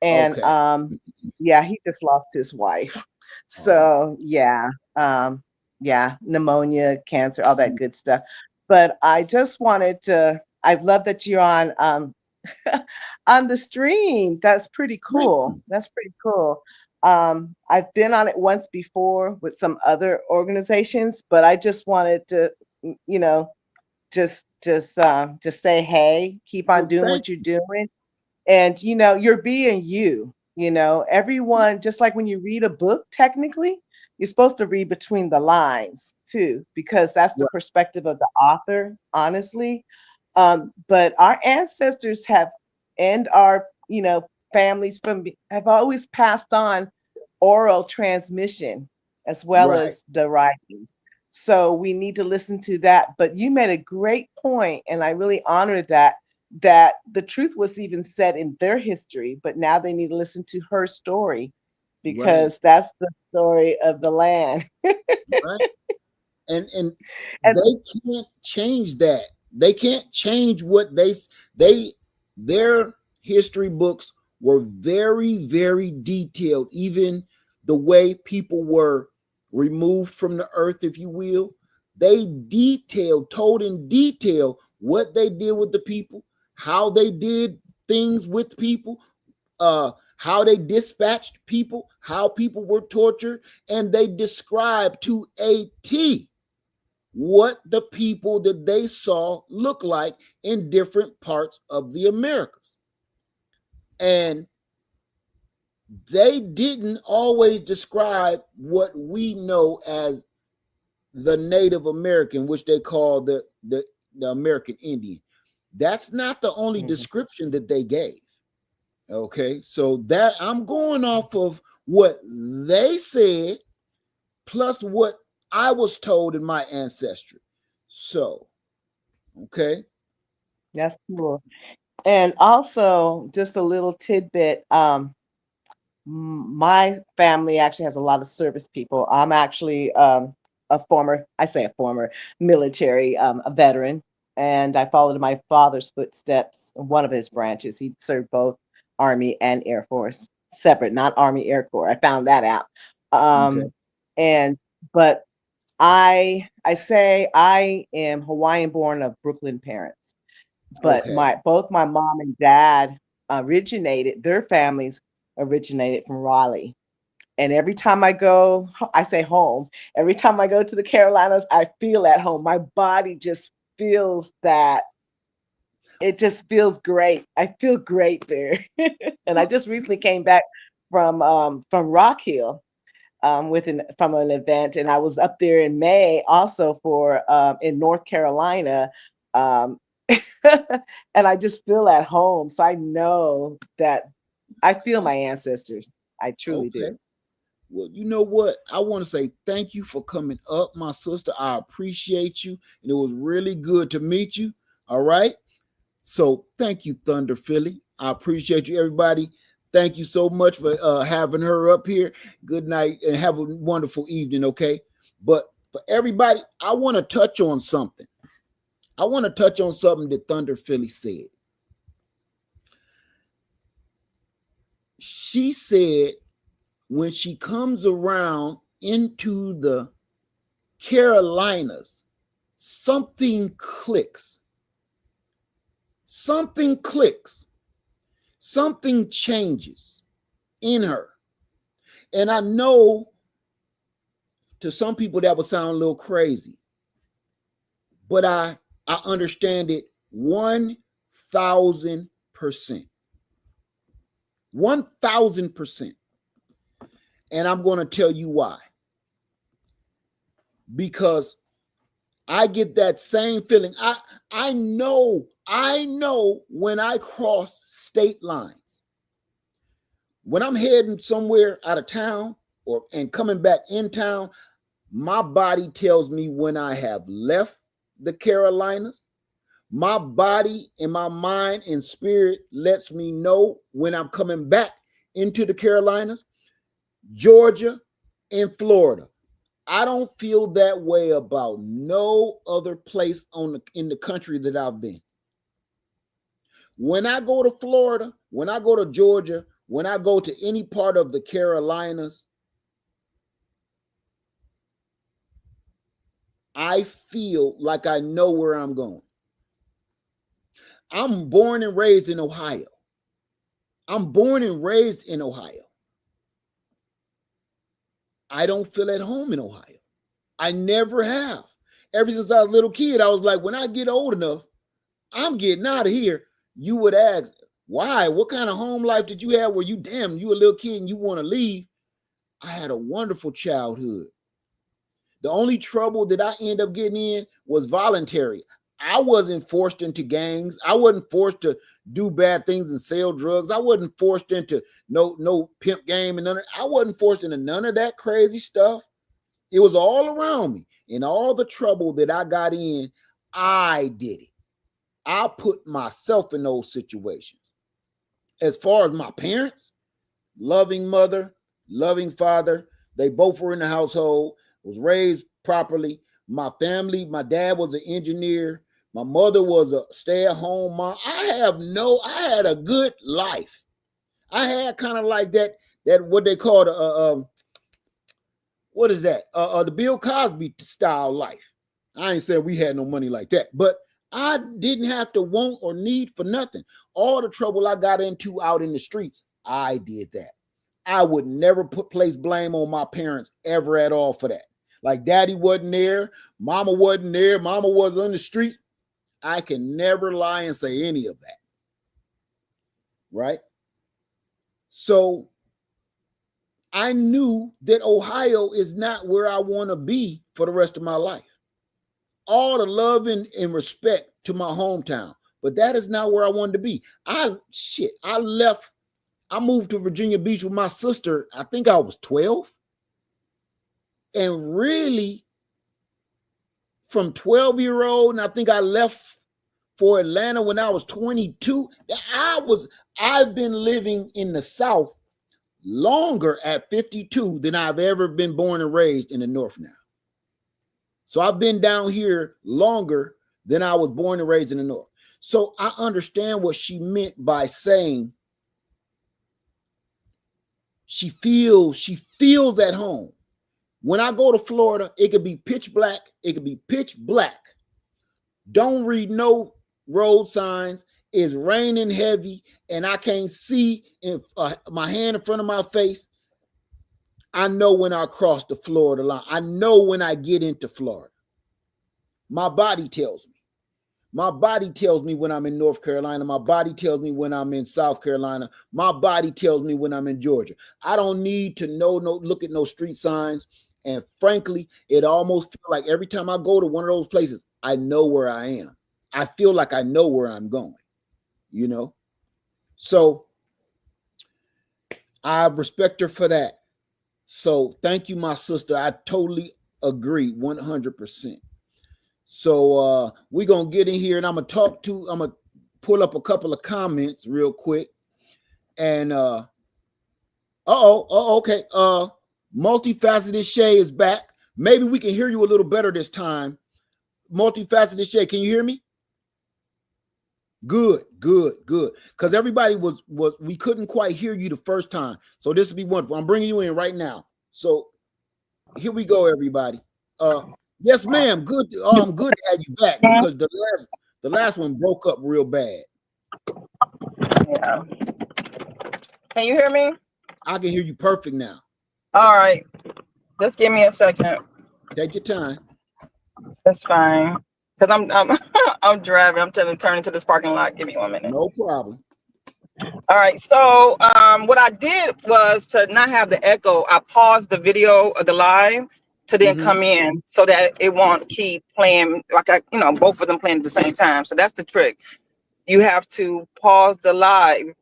And Okay. yeah, he just lost his wife. Oh, So yeah, pneumonia, cancer, all that good stuff. But I just wanted to, I love that you're on on the stream. That's pretty thank cool. you. That's pretty cool. I've been on it once before with some other organizations, but I just wanted to, you know, just say hey, keep on Well, doing thank what you're doing, and you're being you. Everyone, just like when you read a book, technically you're supposed to read between the lines too, because that's the you. perspective of the author, honestly. But our ancestors have, and our families have always passed on oral transmission as well Right. as the writings. So we need to listen to that. But you made a great point, and I really honor that the truth was even said in their history, but now they need to listen to her story Right. because that's the story of the land. Right. And And they can't change that. They can't change what they their history books were very, very detailed. Even the way people were removed from the earth, if you will, they told in detail what they did with the people, how they did things with people, how they dispatched people, how people were tortured, and they described to a T what the people that they saw look like in different parts of the Americas. And they didn't always describe what we know as the Native American, which they call the American Indian. That's not the only Mhm. description that they gave. Okay, so that I'm going off of what they said plus what I was told in my ancestry. So, okay, That's cool. And also, just a little tidbit. My family actually has a lot of service people. I'm actually I say a former military, a veteran, and I followed in my father's footsteps, one of his branches. He served both Army and Air Force, separate, not Army Air Corps. I found that out. okay, Um, and but I say I am Hawaiian born of Brooklyn parents, but okay, both my mom and dad their families originated from Raleigh. And every time I say home, every time I go to the Carolinas, I feel at home. My body just feels that it just feels great. I feel great there. And I just recently came back from Rock Hill from an event, and I was up there in May also for in North Carolina, um, and I just feel at home. So I know that I feel my ancestors. I truly okay. do. Well, you know what? I want to say thank you for coming up, my sister. I appreciate you, and it was really good to meet you. All right. So thank you, Thunder Philly. I appreciate you, everybody. Thank you so much for having her up here. Good night and have a wonderful evening. Okay. But for everybody, I want to touch on something. I want to touch on something that Thunder Philly said. She said when she comes around into the Carolinas, something clicks. Something clicks. Something changes in her. And I know to some people that would sound a little crazy, but I understand it 1,000%. 1,000%. And I'm going to tell you why. Because I get that same feeling. I know when I cross state lines, when I'm heading somewhere out of town and coming back in town, my body tells me when I have left the Carolinas. My body and my mind and spirit lets me know when I'm coming back into the Carolinas, Georgia, and Florida. I don't feel that way about no other place in the country that I've been. When I go to Florida, when I go to Georgia, when I go to any part of the Carolinas, I feel like I know where I'm going. I'm born and raised in Ohio. I'm born and raised in Ohio. I don't feel at home in Ohio. I never have. Ever since I was a little kid, I was like, when I get old enough, I'm getting out of here. You would ask, why? What kind of home life did you have where you a little kid and you want to leave? I had a wonderful childhood. The only trouble that I ended up getting in was voluntary. I wasn't forced into gangs. I wasn't forced to do bad things and sell drugs. I wasn't forced into no pimp game and I wasn't forced into none of that crazy stuff. It was all around me. And all the trouble that I got in, I did it. I put myself in those situations. As far as my parents, loving mother, loving father, they both were in the household, was raised properly. My family, my dad was an engineer. My mother was a stay-at-home mom. I had a good life. I had kind of like that what they call what is that? The Bill Cosby style life. I ain't saying we had no money like that, but I didn't have to want or need for nothing. All the trouble I got into out in the streets, I did that. I would never place blame on my parents ever at all for that. Like daddy wasn't there, mama wasn't there, mama was on the street. I can never lie and say any of that. Right? So I knew that Ohio is not where I want to be for the rest of my life. All the love and respect to my hometown, but that is not where I wanted to be. I moved to Virginia Beach with my sister. I think I was 12. And really, from 12-year-old, and I think I left for Atlanta when I was 22. I've been living in the South longer at 52 than I've ever been born and raised in the North now. So I've been down here longer than I was born and raised in the North. So I understand what she meant by saying she feels at home. When I go to Florida, it could be pitch black. It could be pitch black. Don't read no road signs. It's raining heavy and I can't see my hand in front of my face. I know when I cross the Florida line. I know when I get into Florida. My body tells me. My body tells me when I'm in North Carolina. My body tells me when I'm in South Carolina. My body tells me when I'm in Georgia. I don't need to look at no street signs. And frankly, it almost feels like every time I go to one of those places, I know where I am. I feel like I know where I'm going, you know? So I respect her for that. So thank you, my sister. I totally agree 100%. So we're going to get in here and I'm going to pull up a couple of comments real quick. And okay. Multifaceted Shay is back. Maybe we can hear you a little better this time. Multifaceted Shay, can you hear me? Good, good, good. Because everybody was we couldn't quite hear you the first time. So this will be wonderful. I'm bringing you in right now. So here we go, everybody. Yes, ma'am. Good. I'm good to have you back because the last one broke up real bad. Yeah. Can you hear me? I can hear you perfect now. All right. Just give me a second. Take your time. That's fine. Cause I'm I'm driving. I'm telling turn into this parking lot. Give me 1 minute. No problem. All right. So what I did was to not have the echo. I paused the video of the live to then come in so that it won't keep playing like both of them playing at the same time. So that's the trick. You have to pause the live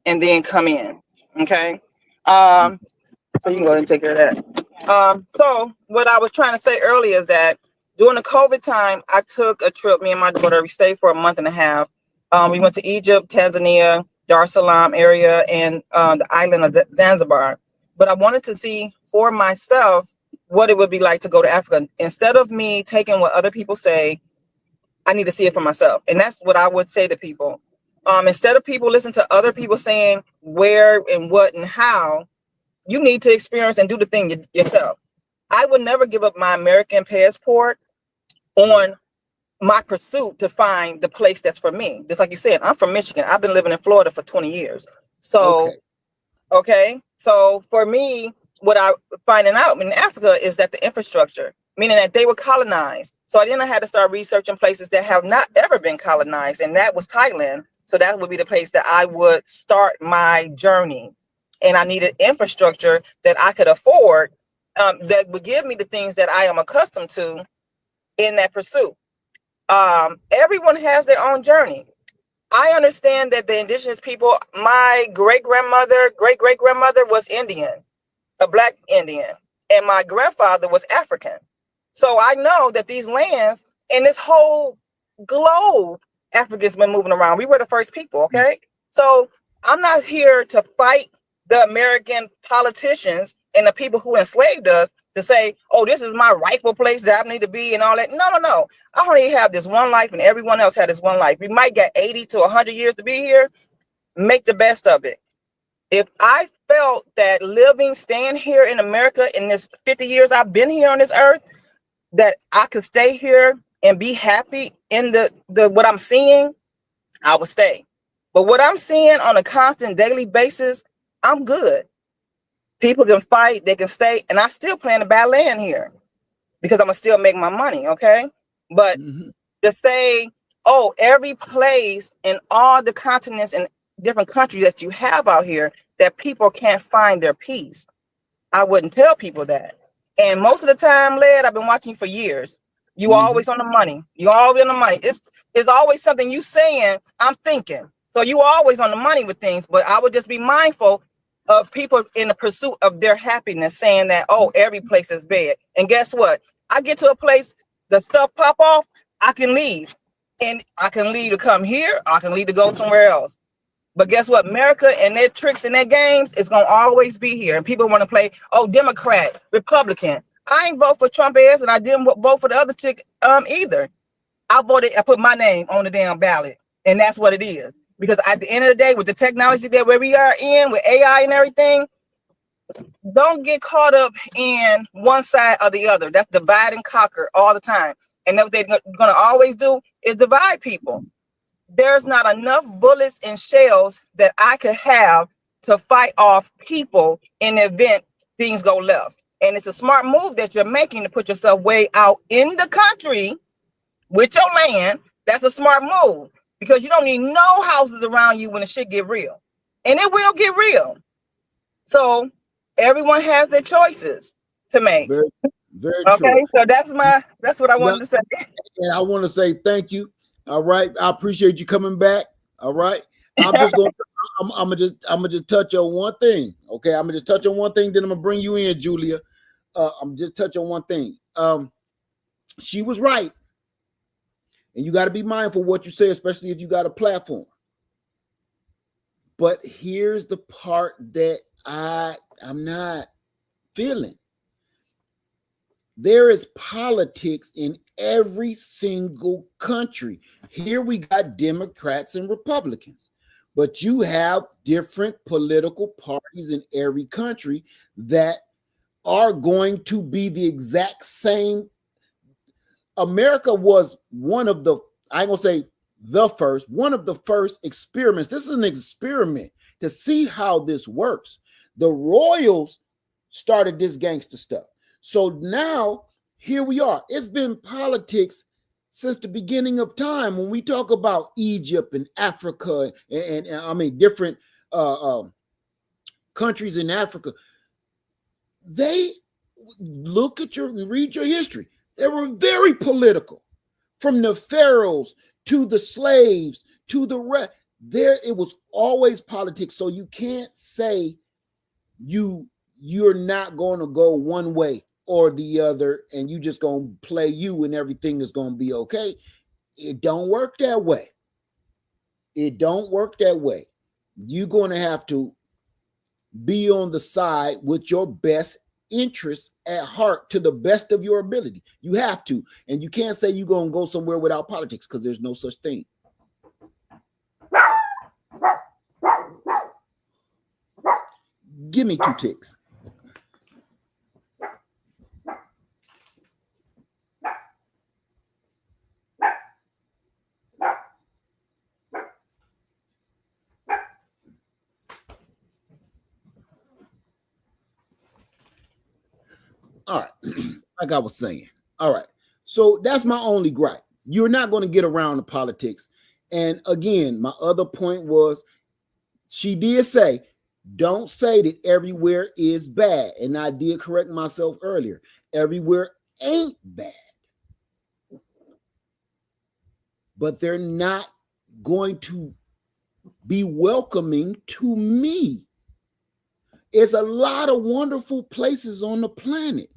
and then come in. Okay. So you can go ahead and take care of that. So what I was trying to say earlier is that during the COVID time, I took a trip. Me and my daughter, we stayed for a month and a half. We went to Egypt, Tanzania, Dar es Salaam area, and the island of Zanzibar. But I wanted to see for myself what it would be like to go to Africa. Instead of me taking what other people say, I need to see it for myself. And that's what I would say to people. Instead of people listening to other people saying where and what and how, you need to experience and do the thing yourself. I would never give up my American passport on my pursuit to find the place that's for me. Just like you said, I'm from Michigan. I've been living in Florida for 20 years. So, okay. So for me, what I finding out in Africa is that the infrastructure, meaning that they were colonized. So I had to start researching places that have not ever been colonized. And that was Thailand. So that would be the place that I would start my journey. And I needed infrastructure that I could afford, that would give me the things that I am accustomed to in that pursuit. Everyone has their own journey. I understand that the indigenous people, my great-great-grandmother was Indian, a Black Indian, and my grandfather was African. So I know that these lands and this whole globe, Africa's been moving around. We were the first people, okay? So I'm not here to fight the American politicians and the people who enslaved us to say, oh, this is my rightful place that I need to be and all that. No. I only have this one life and everyone else had this one life. We might get 80 to 100 years to be here. Make the best of it. If I felt that staying here in America in this 50 years I've been here on this earth, that I could stay here and be happy in the what I'm seeing, I would stay. But what I'm seeing on a constant daily basis, I'm good. People can fight, they can stay, and I still plan to buy land here because I'm gonna still make my money, okay? But to say, oh, every place in all the continents and different countries that you have out here that people can't find their peace, I wouldn't tell people that. And most of the time, Led, I've been watching for years. You always on the money. You always on the money. It's always something you saying, I'm thinking. So you always on the money with things, but I would just be mindful of people in the pursuit of their happiness saying that, oh, every place is bad. And guess what? I get to a place, the stuff pop off, I can leave. And I can leave to come here, I can leave to go somewhere else. But guess what? America and their tricks and their games is going to always be here. And people want to play, oh, Democrat, Republican. I ain't vote for Trump ass, and I didn't vote for the other chick either. I put my name on the damn ballot. And that's what it is. Because at the end of the day, with the technology that where we are in, with AI and everything, don't get caught up in one side or the other. That's divide and conquer all the time. And what they're going to always do is divide people. There's not enough bullets and shells that I could have to fight off people in the event things go left. And it's a smart move that you're making to put yourself way out in the country with your land. That's a smart move because you don't need no houses around you when the shit get real. And it will get real. So everyone has their choices to make. Very, very okay, true. so that's what I wanted to say. And I want to say thank you. All right. I appreciate you coming back. All right. I'm gonna just touch on one thing. Okay. I'm gonna just touch on one thing, then I'm gonna bring you in, Julia. I'm just touch on one thing. She was right. And you got to be mindful of what you say, especially if you got a platform. But here's the part that I'm not feeling. There is politics in every single country. Here we got Democrats and Republicans, but you have different political parties in every country that are going to be the exact same. America was one of the, I ain't gonna say the first, one of the first experiments. This is an experiment to see how this works. The royals started this gangster stuff. So now here we are. It's been politics since the beginning of time. When we talk about Egypt and Africa and I mean different countries in Africa, they look at read your history. They were very political, from the pharaohs to the slaves to the rest. There, it was always politics. So you can't say you're not going to go one way or the other, and you just going to play you and everything is going to be okay. It don't work that way. It don't work that way. You're going to have to be on the side with your best interests at heart to the best of your ability. You have to. And you can't say you're going to go somewhere without politics, because there's no such thing. Give me 2 ticks. All right. Like I was saying. All right. So that's my only gripe. You're not going to get around the politics. And again, my other point was, she did say, don't say that everywhere is bad. And I did correct myself earlier. Everywhere ain't bad. But they're not going to be welcoming to me. It's a lot of wonderful places on the planet,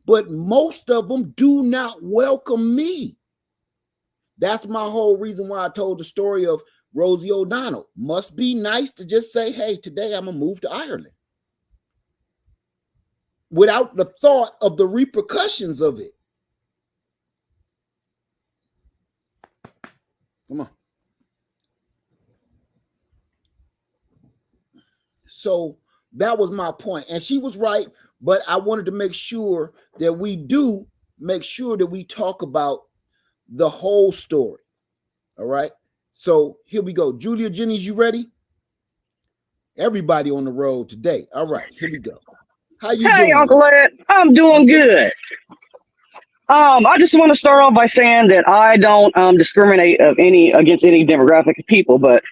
but most of them do not welcome me. That's my whole reason why I told the story of Rosie O'Donnell. Must be nice to just say, hey, today I'm going to move to Ireland, without the thought of the repercussions of it. Come on. So that was my point. And she was right, but I wanted to make sure that we do make sure that we talk about the whole story. All right. So here we go. Julia Jennings, you ready? Everybody on the road today. All right, here we go. How you doing? Hey, Uncle Ed, I'm doing good. I just want to start off by saying that I don't discriminate against any demographic of people, but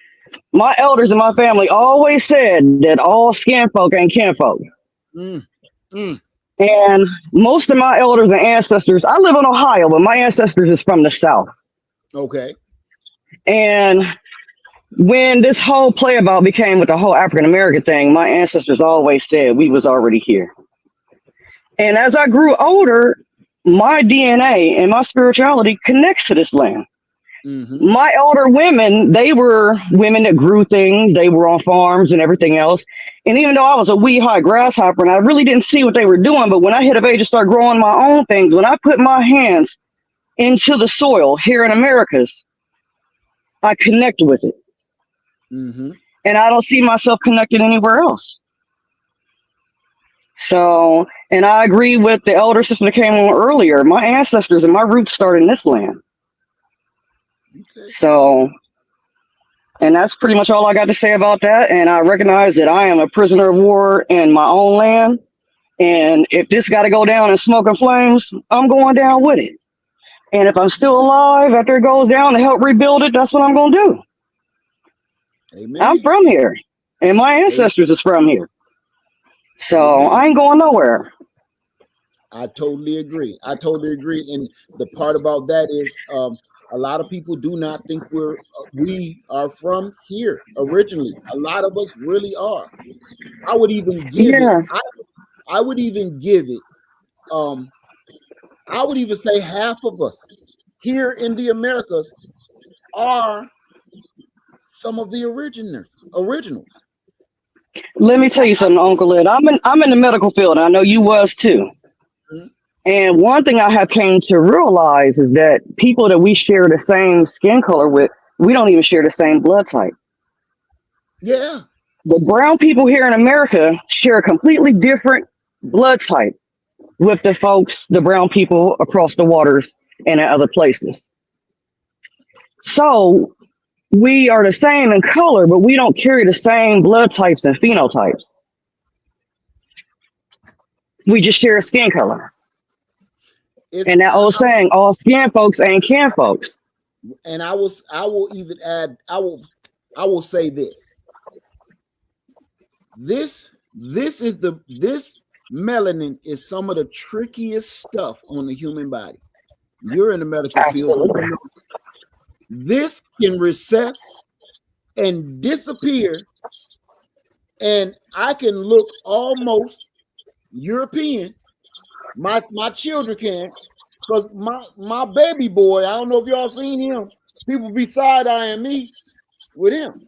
my elders in my family always said that all skin folk ain't kinfolk. And most of my elders and ancestors, I live in Ohio, but my ancestors is from the South. Okay. And when this whole play about became with the whole African American thing, my ancestors always said we was already here. And as I grew older, my DNA and my spirituality connects to this land. Mm-hmm. My elder women, they were women that grew things. They were on farms and everything else. And even though I was a wee high grasshopper and I really didn't see what they were doing, but when I hit of age and started growing my own things, when I put my hands into the soil here in Americas, I connect with it. Mm-hmm. And I don't see myself connected anywhere else. So, and I agree with the elder sister that came on earlier. My ancestors and my roots start in this land. Okay. So, and that's pretty much all I got to say about that. And I recognize that I am a prisoner of war in my own land. And if this got to go down in smoke and flames, I'm going down with it. And if I'm still alive after it goes down to help rebuild it, that's what I'm going to do. Amen. I'm from here. And my ancestors is from here. So Amen. I ain't going nowhere. I totally agree. And the part about that is a lot of people do not think we are from here originally. A lot of us really are. I would even give it. I would even give it. I would even say half of us here in the Americas are some of the originals. Let me tell you something, Uncle Ed. I'm in the medical field. And I know you was too. Mm-hmm. And one thing I have came to realize is that people that we share the same skin color with, we don't even share the same blood type. Yeah. The brown people here in America share a completely different blood type with the folks, the brown people across the waters and in other places. So we are the same in color, but we don't carry the same blood types and phenotypes. We just share a skin color. It's And that old saying, all skin folks ain't kin folks. and I will even add, I will say this. This melanin is some of the trickiest stuff on the human body. You're in the medical field. Absolutely. This can recess and disappear, and I can look almost European. My children can, because my baby boy, I don't know if y'all seen him. People be side-eyeing me with him.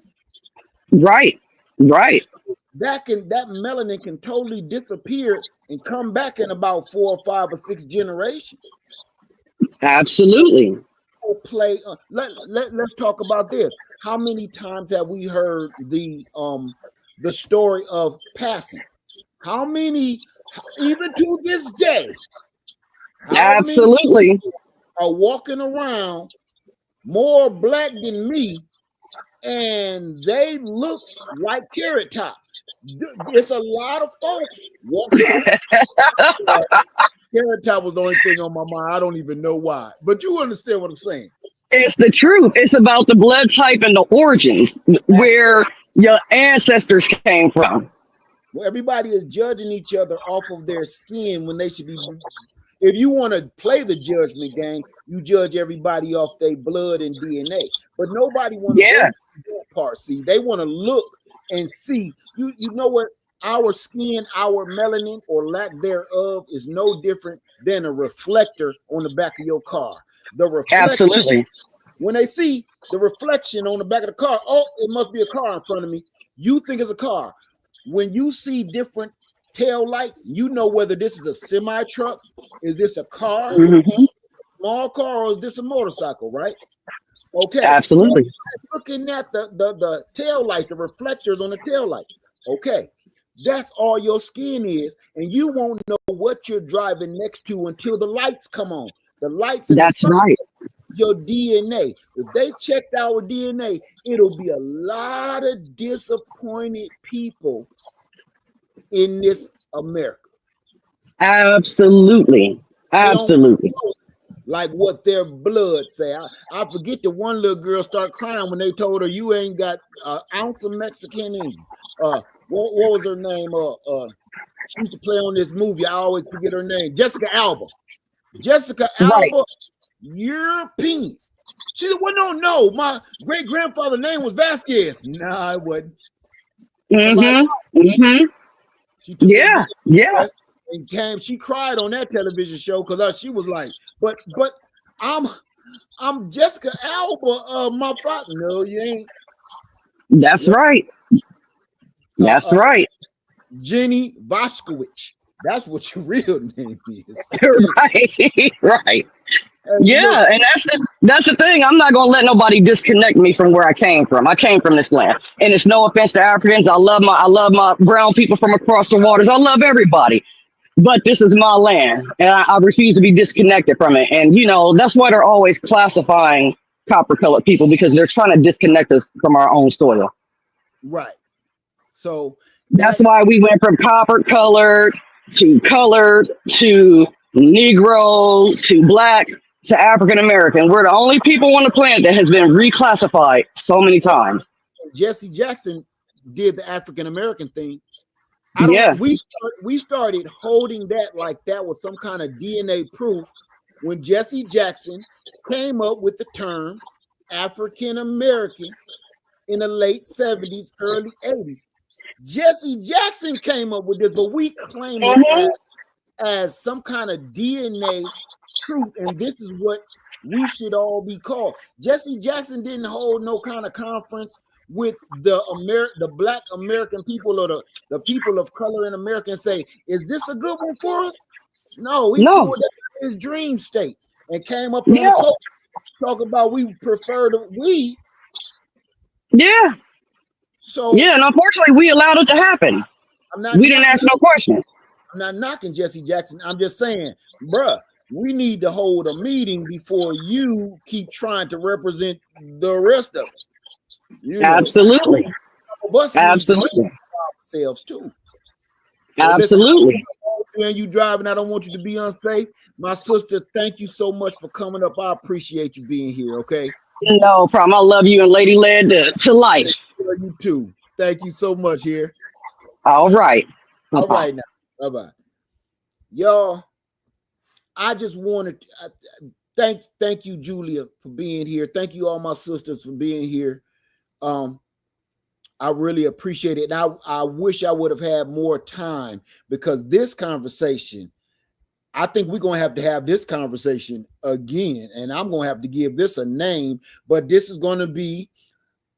Right. That melanin can totally disappear and come back in about 4 or 5 or 6 generations. Absolutely. Play. Let's talk about this. How many times have we heard the story of passing? How many, even to this day, Absolutely. are walking around more black than me, and they look like Carrot Top? It's a lot of folks walking around. Carrot Top was the only thing on my mind. I don't even know why, but you understand what I'm saying. It's the truth. It's about the blood type and the origins, where your ancestors came from. Well, everybody is judging each other off of their skin when they should be. If you want to play the judgment game, you judge everybody off their blood and DNA. But nobody wants to go that part. See, they want to look and see. You know what? Our skin, our melanin or lack thereof is no different than a reflector on the back of your car. The reflector, Absolutely. when they see the reflection on the back of the car, oh, it must be a car in front of me. You think it's a car. When you see different tail lights, you know whether this is a semi truck, is this a car, small car, or is this a motorcycle, right? Okay. Absolutely. Looking at the tail lights, the reflectors on the tail light. Okay. That's all your skin is, and you won't know what you're driving next to until the lights come on. The lights and that's right. Your DNA. If they checked our DNA, it'll be a lot of disappointed people in this America. Absolutely. Like what their blood say. I forget the one little girl start crying when they told her you ain't got an ounce of Mexican in you. What was her name? She used to play on this movie. I always forget her name. Jessica Alba. Alba, European. She said, well, no. My great grandfather's name was Vasquez. Nah, it wasn't. She took and came. She cried on that television show because she was like, but I'm Jessica Alba. My father. No, you ain't. That's right. That's right. Jenny Voskowich. That's what your real name is. Right. And that's the thing. I'm not gonna let nobody disconnect me from where I came from. I came from this land, and it's no offense to Africans. I love my brown people from across the waters. I love everybody, but this is my land, and I refuse to be disconnected from it. And that's why they're always classifying copper-colored people, because they're trying to disconnect us from our own soil. Right. So that's why we went from copper-colored to Negro to Black to African American. We're the only people on the planet that has been reclassified so many times. Jesse Jackson did the African American thing. We started holding that like that was some kind of DNA proof when Jesse Jackson came up with the term African American in the late 70s, early 80s. Jesse Jackson came up with this, but we claim it as some kind of DNA truth, and this is what we should all be called. Jesse Jackson didn't hold no kind of conference with the Black American people or the people of color in America and say, is this a good one for us? No, he No. pulled out his dream state and came up on Yeah. the coast talk about we prefer to we. Yeah. So Yeah. And unfortunately, we allowed it to happen. I'm not We didn't knocking, ask no questions. I'm not knocking Jesse Jackson. I'm just saying, bruh, we need to hold a meeting before you keep trying to represent the rest of us. You know, Absolutely. some of us need to Absolutely. see ourselves too. So listen, Absolutely. when you driving, I don't want you to be unsafe. My sister, thank you so much for coming up. I appreciate you being here. Okay. No problem. I love you and Lady Led to life. You too. Thank you so much here. All right. All Bye-bye. right now. Bye-bye. Y'all, I just wanted to thank you, Julia, for being here. Thank you, all my sisters, for being here. I really appreciate it. And I wish I would have had more time, because this conversation, I think we're going to have this conversation again, and I'm going to have to give this a name, but this is going to be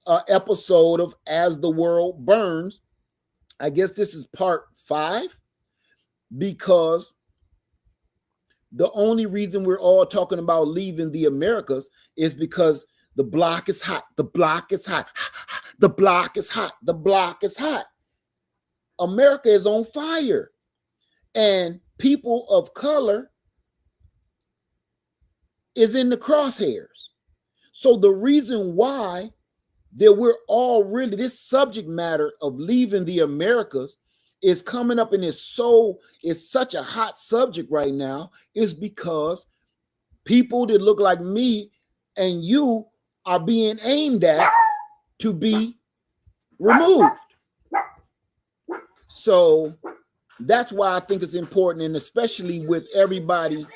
an episode of As the World Burns. I guess this is part 5, because the only reason we're all talking about leaving the Americas is because the block is hot. The block is hot. The block is hot. The block is hot. America is on fire. And people of color is in the crosshairs. So the reason why that we're all really, this subject matter of leaving the Americas is coming up, and it's such a hot subject right now, is because people that look like me and you are being aimed at to be removed. So that's why I think it's important, and especially with everybody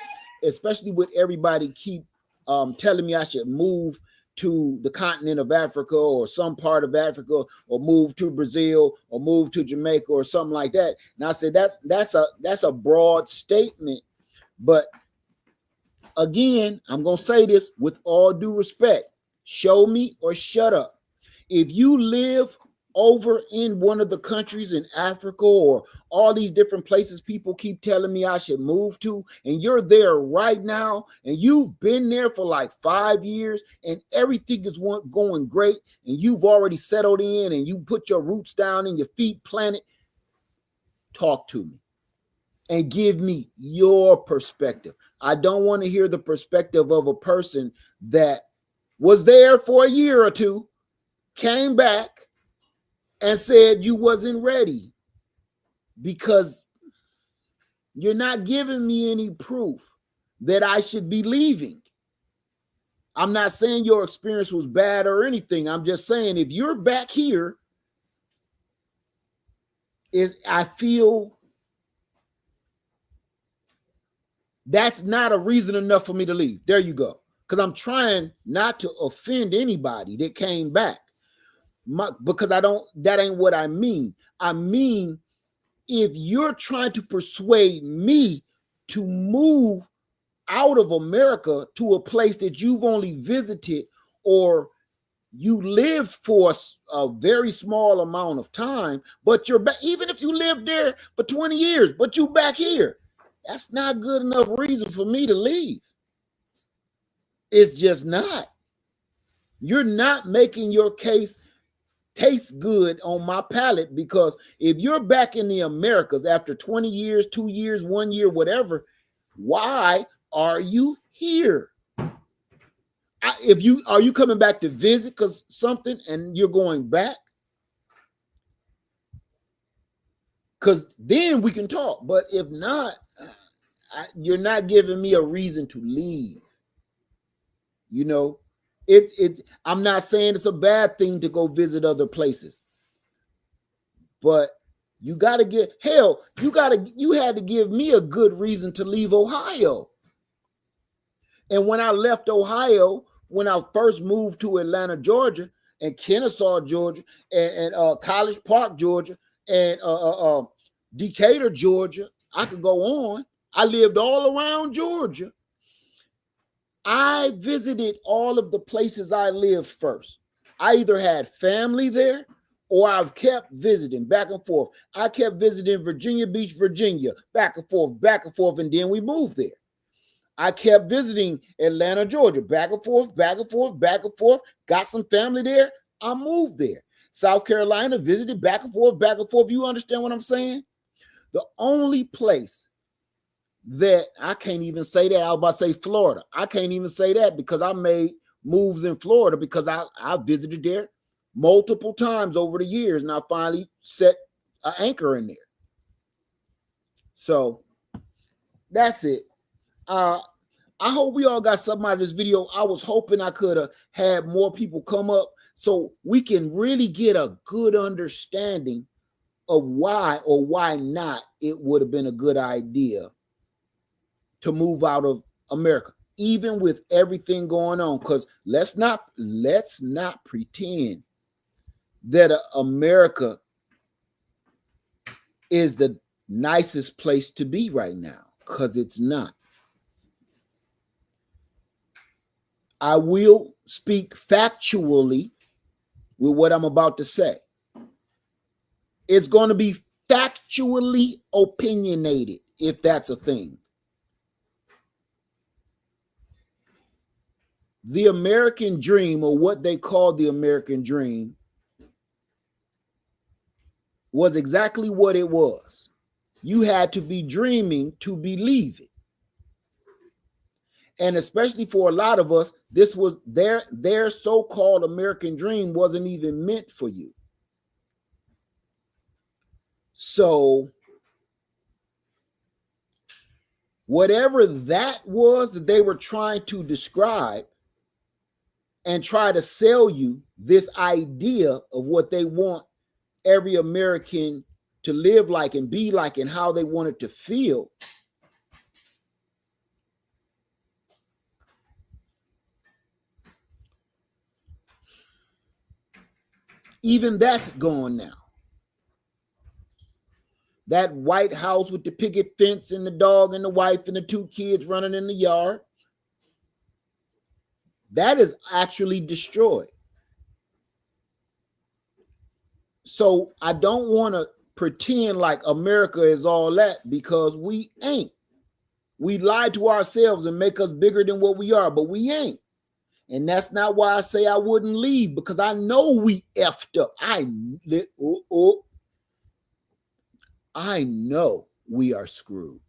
keep telling me I should move to the continent of Africa or some part of Africa, or move to Brazil or move to Jamaica or something like that. And I said that's a broad statement, but again, I'm going to say this with all due respect. Show me or shut up. If you live over in one of the countries in Africa or all these different places people keep telling me I should move to, and you're there right now, and you've been there for like 5 years, and everything is going great, and you've already settled in, and you put your roots down and your feet planted, talk to me and give me your perspective. I don't want to hear the perspective of a person that was there for a year or two, came back, and said you wasn't ready, because you're not giving me any proof that I should be leaving. I'm not saying your experience was bad or anything. I'm just saying, if you're back here, I feel that's not a reason enough for me to leave. There you go. Because I'm trying not to offend anybody that came back. Because that ain't what I mean. I mean, if you're trying to persuade me to move out of America to a place that you've only visited, or you lived for a very small amount of time, but you're back, even if you lived there for 20 years, but you back here, that's not good enough reason for me to leave. It's just not. You're not making your case taste good on my palate, because if you're back in the Americas after 20 years, 2 years, 1 year, whatever, why are you here? Are you coming back to visit because something and you're going back? Because then we can talk. But if not, you're not giving me a reason to leave. You know, I'm not saying it's a bad thing to go visit other places, but you got to get, hell, you had to give me a good reason to leave Ohio. And when I left Ohio, when I first moved to Atlanta, Georgia, and Kennesaw, Georgia, and College Park, Georgia, and Decatur, Georgia, I could go on. I lived all around Georgia. I visited all of the places I lived first. I either had family there, or I've kept visiting back and forth. I kept visiting Virginia Beach, Virginia, back and forth, and then we moved there. I kept visiting Atlanta, Georgia, back and forth, got some family there. I moved there. South Carolina, visited back and forth. You understand what I'm saying? The only place that I can't even say that, I was about to say Florida. I can't even say that because I made moves in Florida because I visited there multiple times over the years, and I finally set an anchor in there. So that's it. I hope we all got something out of this video. I was hoping I could have had more people come up so we can really get a good understanding of why or why not it would have been a good idea to move out of America, even with everything going on. Because let's not pretend that America is the nicest place to be right now, because it's not. I will speak factually with what I'm about to say. It's going to be factually opinionated, if that's a thing. The American dream, or what they call the American dream, was exactly what it was. You had to be dreaming to believe it. And especially for a lot of us, this was their so-called American dream wasn't even meant for you. So whatever that was that they were trying to describe and try to sell you this idea of what they want every American to live like and be like and how they want it to feel, even that's gone now. That White House with the picket fence and the dog and the wife and the 2 kids running in the yard, that is actually destroyed. So I don't want to pretend like America is all that, because we ain't. We lie to ourselves and make us bigger than what we are, but we ain't. And that's not why I say I wouldn't leave, because I know we effed up. I know we are screwed.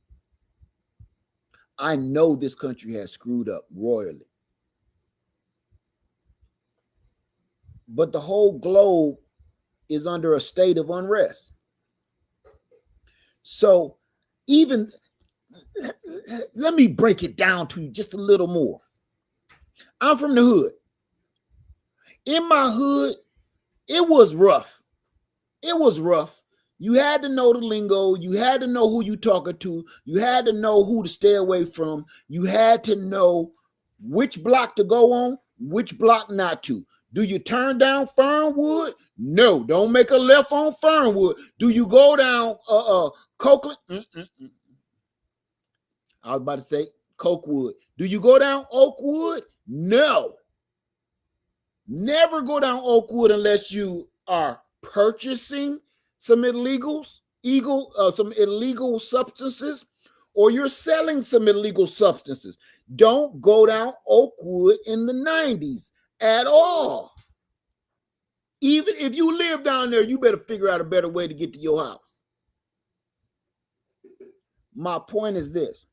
I know this country has screwed up royally. But the whole globe is under a state of unrest. So even, let me break it down to you just a little more. I'm from the hood. In my hood, it was rough. It was rough. You had to know the lingo. You had to know who you talking to. You had to know who to stay away from. You had to know which block to go on, which block not to. Do you turn down Fernwood? No, don't make a left on Fernwood. Do you go down Copeland? I was about to say Cokewood. Do you go down Oakwood? No. Never go down Oakwood unless you are purchasing some illegal substances, or you're selling some illegal substances. Don't go down Oakwood in the 90s at all. Even if you live down there, you better figure out a better way to get to your house. My point is this.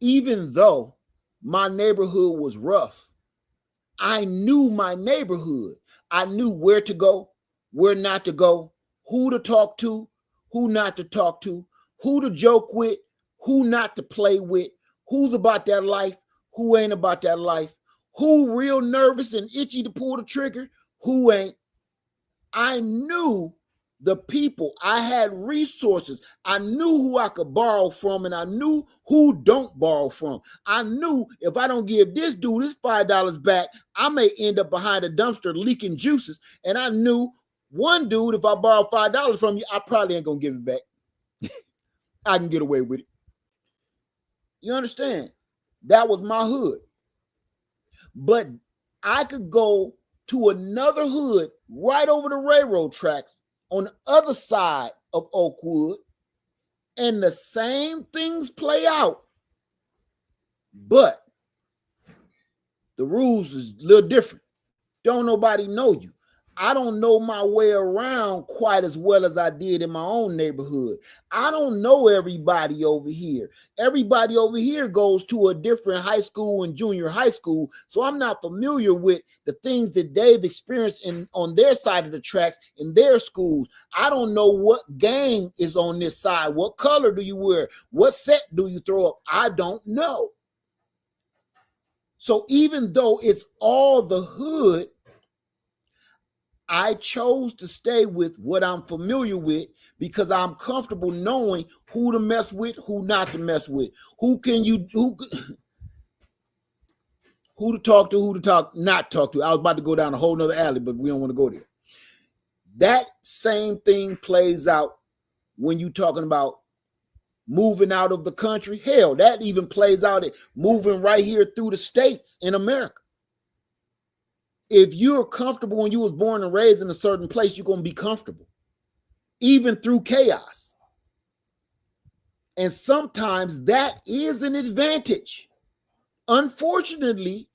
Even though my neighborhood was rough, I knew my neighborhood. I knew where to go, where not to go, who to talk to, who not to talk to, who to joke with, who not to play with, who's about that life, who ain't about that life, who real nervous and itchy to pull the trigger, who ain't. I knew the people. I had resources. I knew who I could borrow from, and I knew who don't borrow from. I knew if I don't give this dude his $5 back, I may end up behind a dumpster leaking juices. And I knew one dude, if I borrow $5 from you, I probably ain't gonna give it back. I can get away with it. You understand? That was my hood. But I could go to another hood right over the railroad tracks on the other side of Oakwood, and the same things play out, but the rules is a little different. Don't nobody know you. I don't know my way around quite as well as I did in my own neighborhood. I don't know everybody over here. Everybody over here goes to a different high school and junior high school, so I'm not familiar with the things that they've experienced on their side of the tracks in their schools. I don't know what gang is on this side. What color do you wear? What set do you throw up? I don't know. So even though it's all the hood, I chose to stay with what I'm familiar with because I'm comfortable knowing who to mess with, who not to mess with, who to talk to, not talk to. I was about to go down a whole nother alley, but we don't want to go there. That same thing plays out when you're talking about moving out of the country. Hell, that even plays out at moving right here through the states in America. If you're comfortable and you was born and raised in a certain place, you're going to be comfortable, even through chaos. And sometimes that is an advantage. Unfortunately,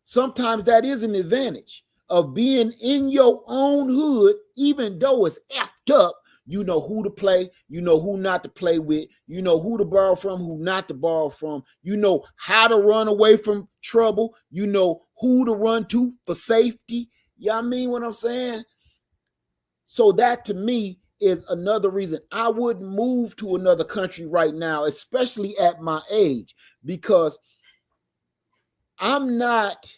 sometimes that is an advantage of being in your own hood, even though it's effed up. You know who to play, you know who not to play with, you know who to borrow from, who not to borrow from, you know how to run away from trouble, you know who to run to for safety. You know what I mean what I'm saying? So that to me is another reason I wouldn't move to another country right now, especially at my age, because I'm not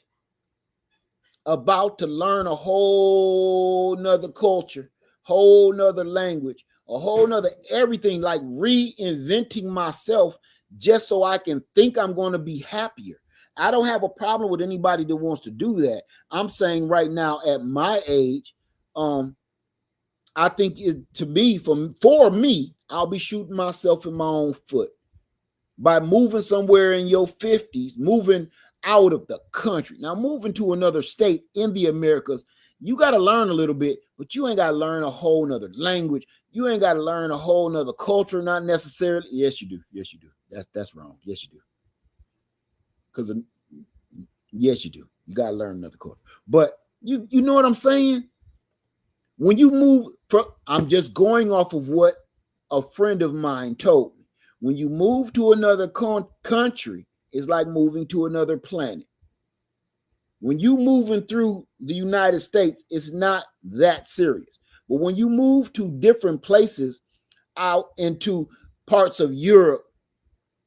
about to learn a whole nother culture, whole nother language, a whole nother everything, like reinventing myself just so I can think I'm going to be happier. I don't have a problem with anybody that wants to do that. I'm saying right now at my age, I think to me, for me, I'll be shooting myself in my own foot by moving somewhere in your 50s, moving out of the country. Now, moving to another state in the Americas, you got to learn a little bit, but you ain't got to learn a whole nother language. You ain't got to learn a whole nother culture, not necessarily. Yes, you do. Yes, you do. That's wrong. Yes, you do. Because yes, you do. You got to learn another culture. But you know what I'm saying? When you move from, I'm just going off of what a friend of mine told me. When you move to another country, it's like moving to another planet. When you moving through the United States, it's not that serious. But when you move to different places out into parts of Europe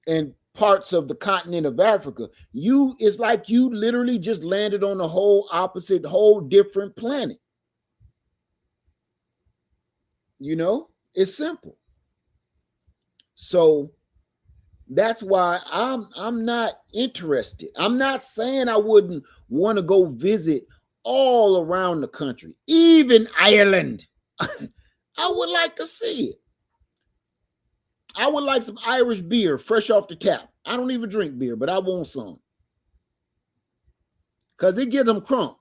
and parts of the continent of Africa, it's like you literally just landed on a whole opposite, whole different planet. You know, it's simple. So that's why I'm not interested. I'm not saying I wouldn't want to go visit all around the country, even Ireland. I would like to see it. I would like some Irish beer fresh off the tap. I don't even drink beer, but I want some. Because it gives them crunk.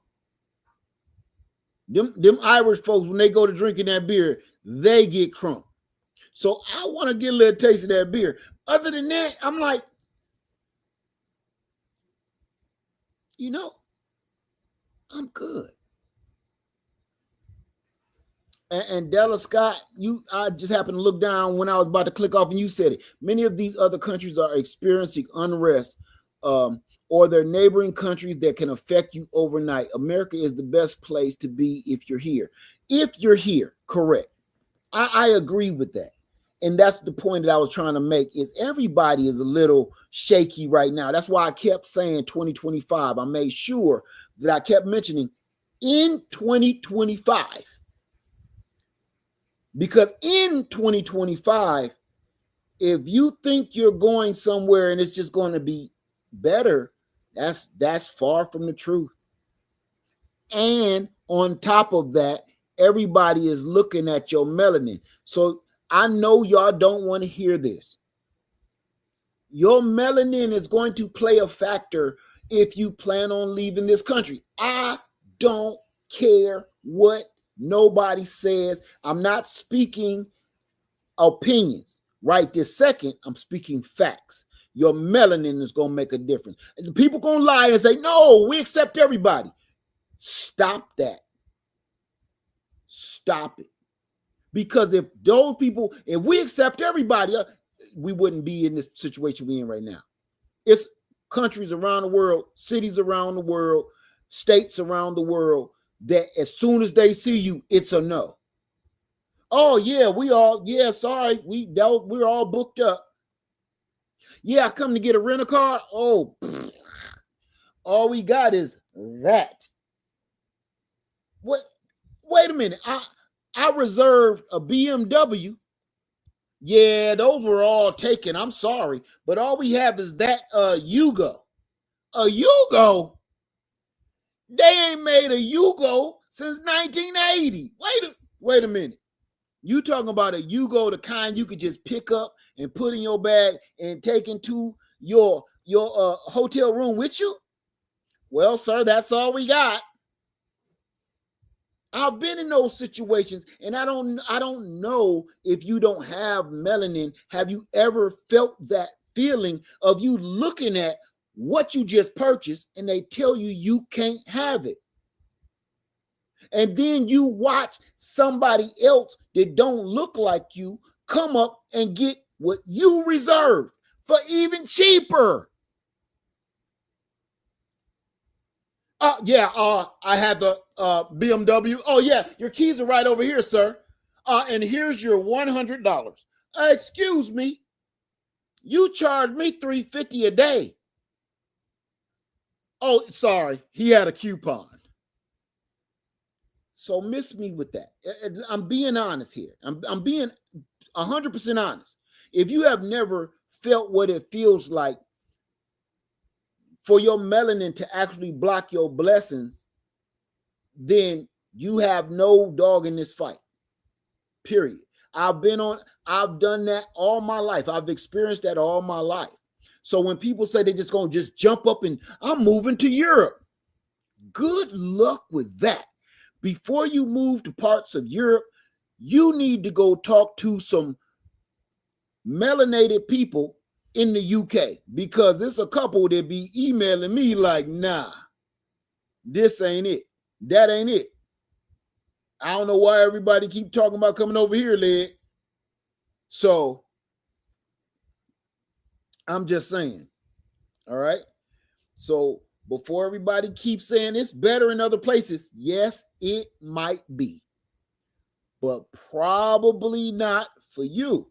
Them Irish folks, when they go to drinking that beer, they get crunk. So I want to get a little taste of that beer. Other than that, I'm like, you know, I'm good. And Della Scott, I just happened to look down when I was about to click off and you said it. Many of these other countries are experiencing unrest or their neighboring countries that can affect you overnight. America is the best place to be if you're here. If you're here, correct. I agree with that. And that's the point that I was trying to make is everybody is a little shaky right now. That's why I kept saying 2025. I made sure that I kept mentioning in 2025. Because in 2025, if you think you're going somewhere and it's just going to be better, that's far from the truth. And on top of that, everybody is looking at your melanin. So I know y'all don't want to hear this. Your melanin is going to play a factor if you plan on leaving this country. I don't care what nobody says. I'm not speaking opinions right this second. I'm speaking facts. Your melanin is going to make a difference. And the people going to lie and say, no, we accept everybody. Stop that. Stop it. Because if those people, if we accept everybody, we wouldn't be in this situation we're in right now. It's countries around the world, cities around the world, states around the world that as soon as they see you, it's a no. Oh yeah, sorry, we're all booked up. Yeah, I come to get a rental car. Oh, all we got is that. What? Wait a minute. I reserved a BMW. Yeah, those were all taken. I'm sorry, but all we have is that Yugo. A Yugo? They ain't made a Yugo since 1980. Wait a minute. You talking about a Yugo, the kind you could just pick up and put in your bag and take into your hotel room with you? Well, sir, that's all we got. I've been in those situations, and I don't know if you don't have melanin. Have you ever felt that feeling of you looking at what you just purchased and they tell you you can't have it? And then you watch somebody else that don't look like you come up and get what you reserved for even cheaper. I had the BMW. Oh yeah, your keys are right over here, sir. And here's your $100. Excuse me, you charged me $350 a day. Oh, sorry, he had a coupon. So miss me with that. I'm being honest here. I'm being 100% honest. If you have never felt what it feels like for your melanin to actually block your blessings, then you have no dog in this fight. Period. I've done that all my life. I've experienced that all my life. So when people say they're just going to just jump up and I'm moving to Europe, good luck with that. Before you move to parts of Europe, you need to go talk to some melanated people in the UK, because it's a couple that be emailing me like, nah, this ain't it. That ain't it. I don't know why everybody keep talking about coming over here, Led. So I'm just saying. All right. So before everybody keeps saying it's better in other places, yes, it might be, but probably not for you.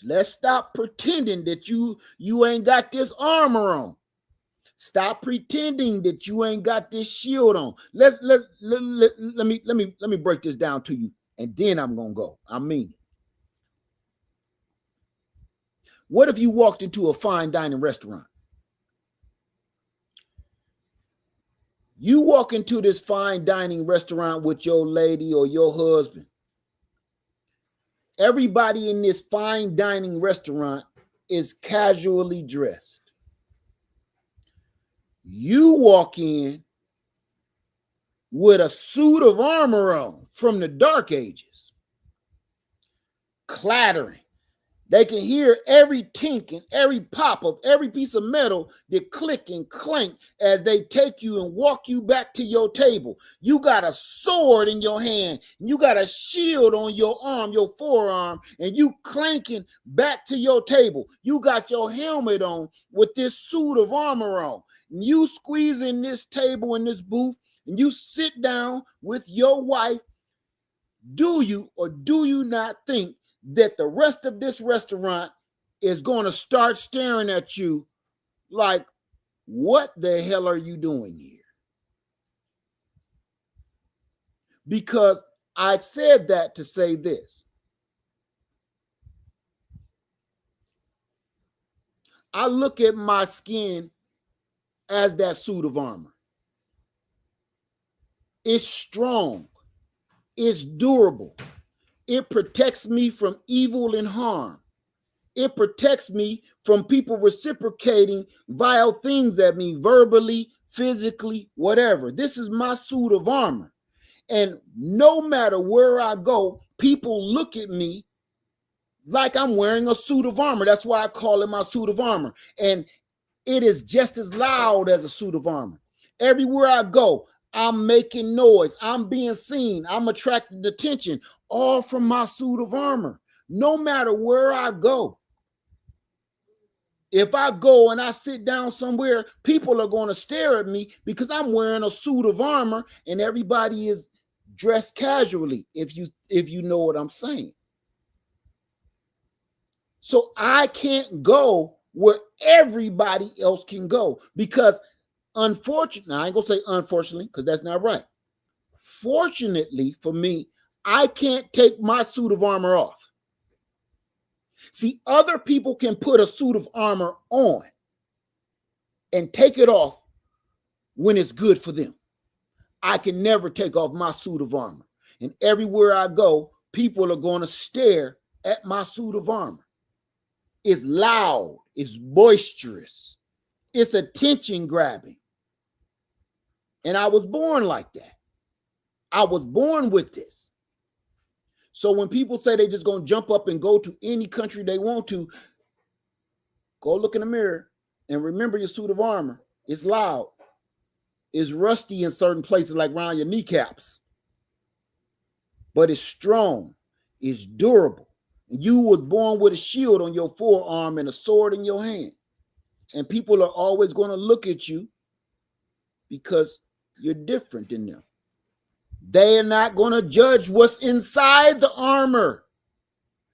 Let's stop pretending that you ain't got this armor on. Stop pretending that you ain't got this shield on. Let me break this down to you, and then I'm gonna go. I mean it. What if you walked into a fine dining restaurant? You walk into this fine dining restaurant with your lady or your husband. Everybody in this fine dining restaurant is casually dressed. You walk in with a suit of armor on from the Dark Ages, clattering. They can hear every tink and every pop of every piece of metal that click and clank as they take you and walk you back to your table. You got a sword in your hand, and you got a shield on your arm, your forearm, and you clanking back to your table. You got your helmet on with this suit of armor on. And you squeeze in this table in this booth, and you sit down with your wife. Do you or do you not think that the rest of this restaurant is going to start staring at you like, what the hell are you doing here? Because I said that to say this. I look at my skin as that suit of armor. It's strong. It's durable. It protects me from evil and harm. It protects me from people reciprocating vile things at me verbally, physically, whatever. This is my suit of armor. And no matter where I go, people look at me like I'm wearing a suit of armor. That's why I call it my suit of armor. And it is just as loud as a suit of armor. Everywhere I go, I'm making noise. I'm being seen. I'm attracting attention, all from my suit of armor. No matter where I go. If I go and I sit down somewhere, people are going to stare at me because I'm wearing a suit of armor and everybody is dressed casually, if you know what I'm saying. So I can't go where everybody else can go because unfortunately, I ain't gonna say unfortunately because that's not right. Fortunately for me, I can't take my suit of armor off. See, other people can put a suit of armor on and take it off when it's good for them. I can never take off my suit of armor. And everywhere I go, people are going to stare at my suit of armor. It's loud, it's boisterous, it's attention grabbing. And I was born like that. I was born with this. So when people say they just going to jump up and go to any country they want to, go look in the mirror and remember your suit of armor. It's loud. It's rusty in certain places like around your kneecaps. But it's strong. It's durable. You was born with a shield on your forearm and a sword in your hand. And people are always going to look at you because you're different than them. They are not going to judge what's inside the armor.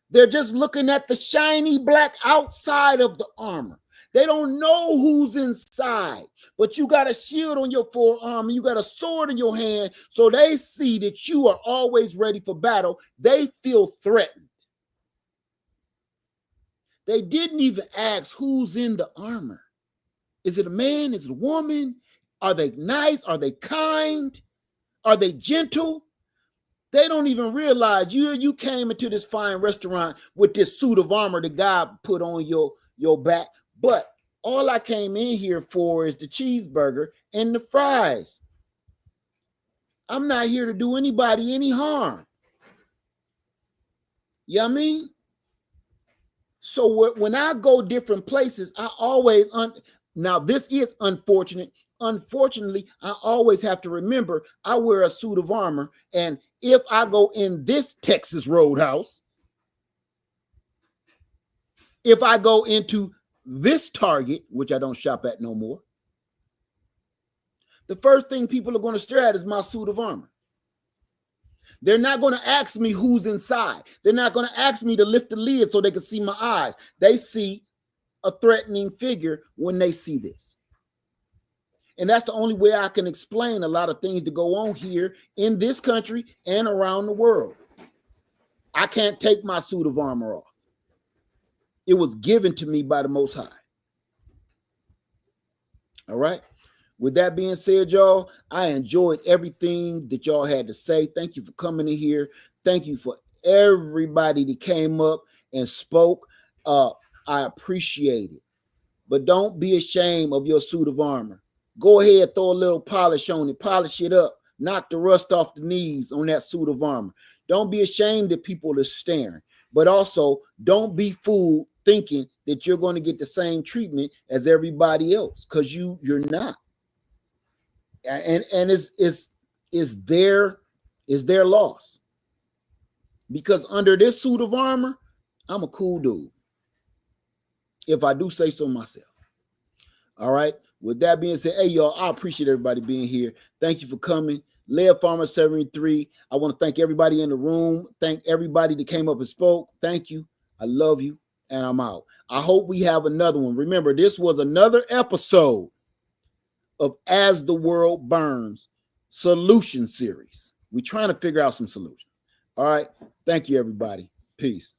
They're just looking at the shiny black outside of the armor. They don't know who's inside, but you got a shield on your forearm and you got a sword in your hand, so they see that you are always ready for battle. They feel threatened. They didn't even ask who's in the armor. Is it a man? Is it a woman? Are they nice? Are they kind? Are they gentle? They don't even realize you came into this fine restaurant with this suit of armor that God put on your back. But all I came in here for is the cheeseburger and the fries. I'm not here to do anybody any harm. You know what I mean? So when I go different places, I always, now this is unfortunate. Unfortunately, I always have to remember I wear a suit of armor. And if I go in this Texas Roadhouse, if I go into this Target, which I don't shop at no more, the first thing people are going to stare at is my suit of armor. They're not going to ask me who's inside. They're not going to ask me to lift the lid so they can see my eyes. They see a threatening figure when they see this. And that's the only way I can explain a lot of things that go on here in this country and around the world. I can't take my suit of armor off. It was given to me by the Most High. All right. With that being said, y'all, I enjoyed everything that y'all had to say. Thank you for coming in here. Thank you for everybody that came up and spoke. I appreciate it. But don't be ashamed of your suit of armor. Go ahead, throw a little polish on it, polish it up, knock the rust off the knees on that suit of armor. Don't be ashamed that people are staring. But also, don't be fooled thinking that you're going to get the same treatment as everybody else, because you're not. And it's their loss. Because under this suit of armor, I'm a cool dude, if I do say so myself. All right. With that being said, hey, y'all, I appreciate everybody being here. Thank you for coming. Lead Farmer 73. I want to thank everybody in the room. Thank everybody that came up and spoke. Thank you. I love you. And I'm out. I hope we have another one. Remember, this was another episode of As the World Burns solution series. We're trying to figure out some solutions. All right. Thank you, everybody. Peace.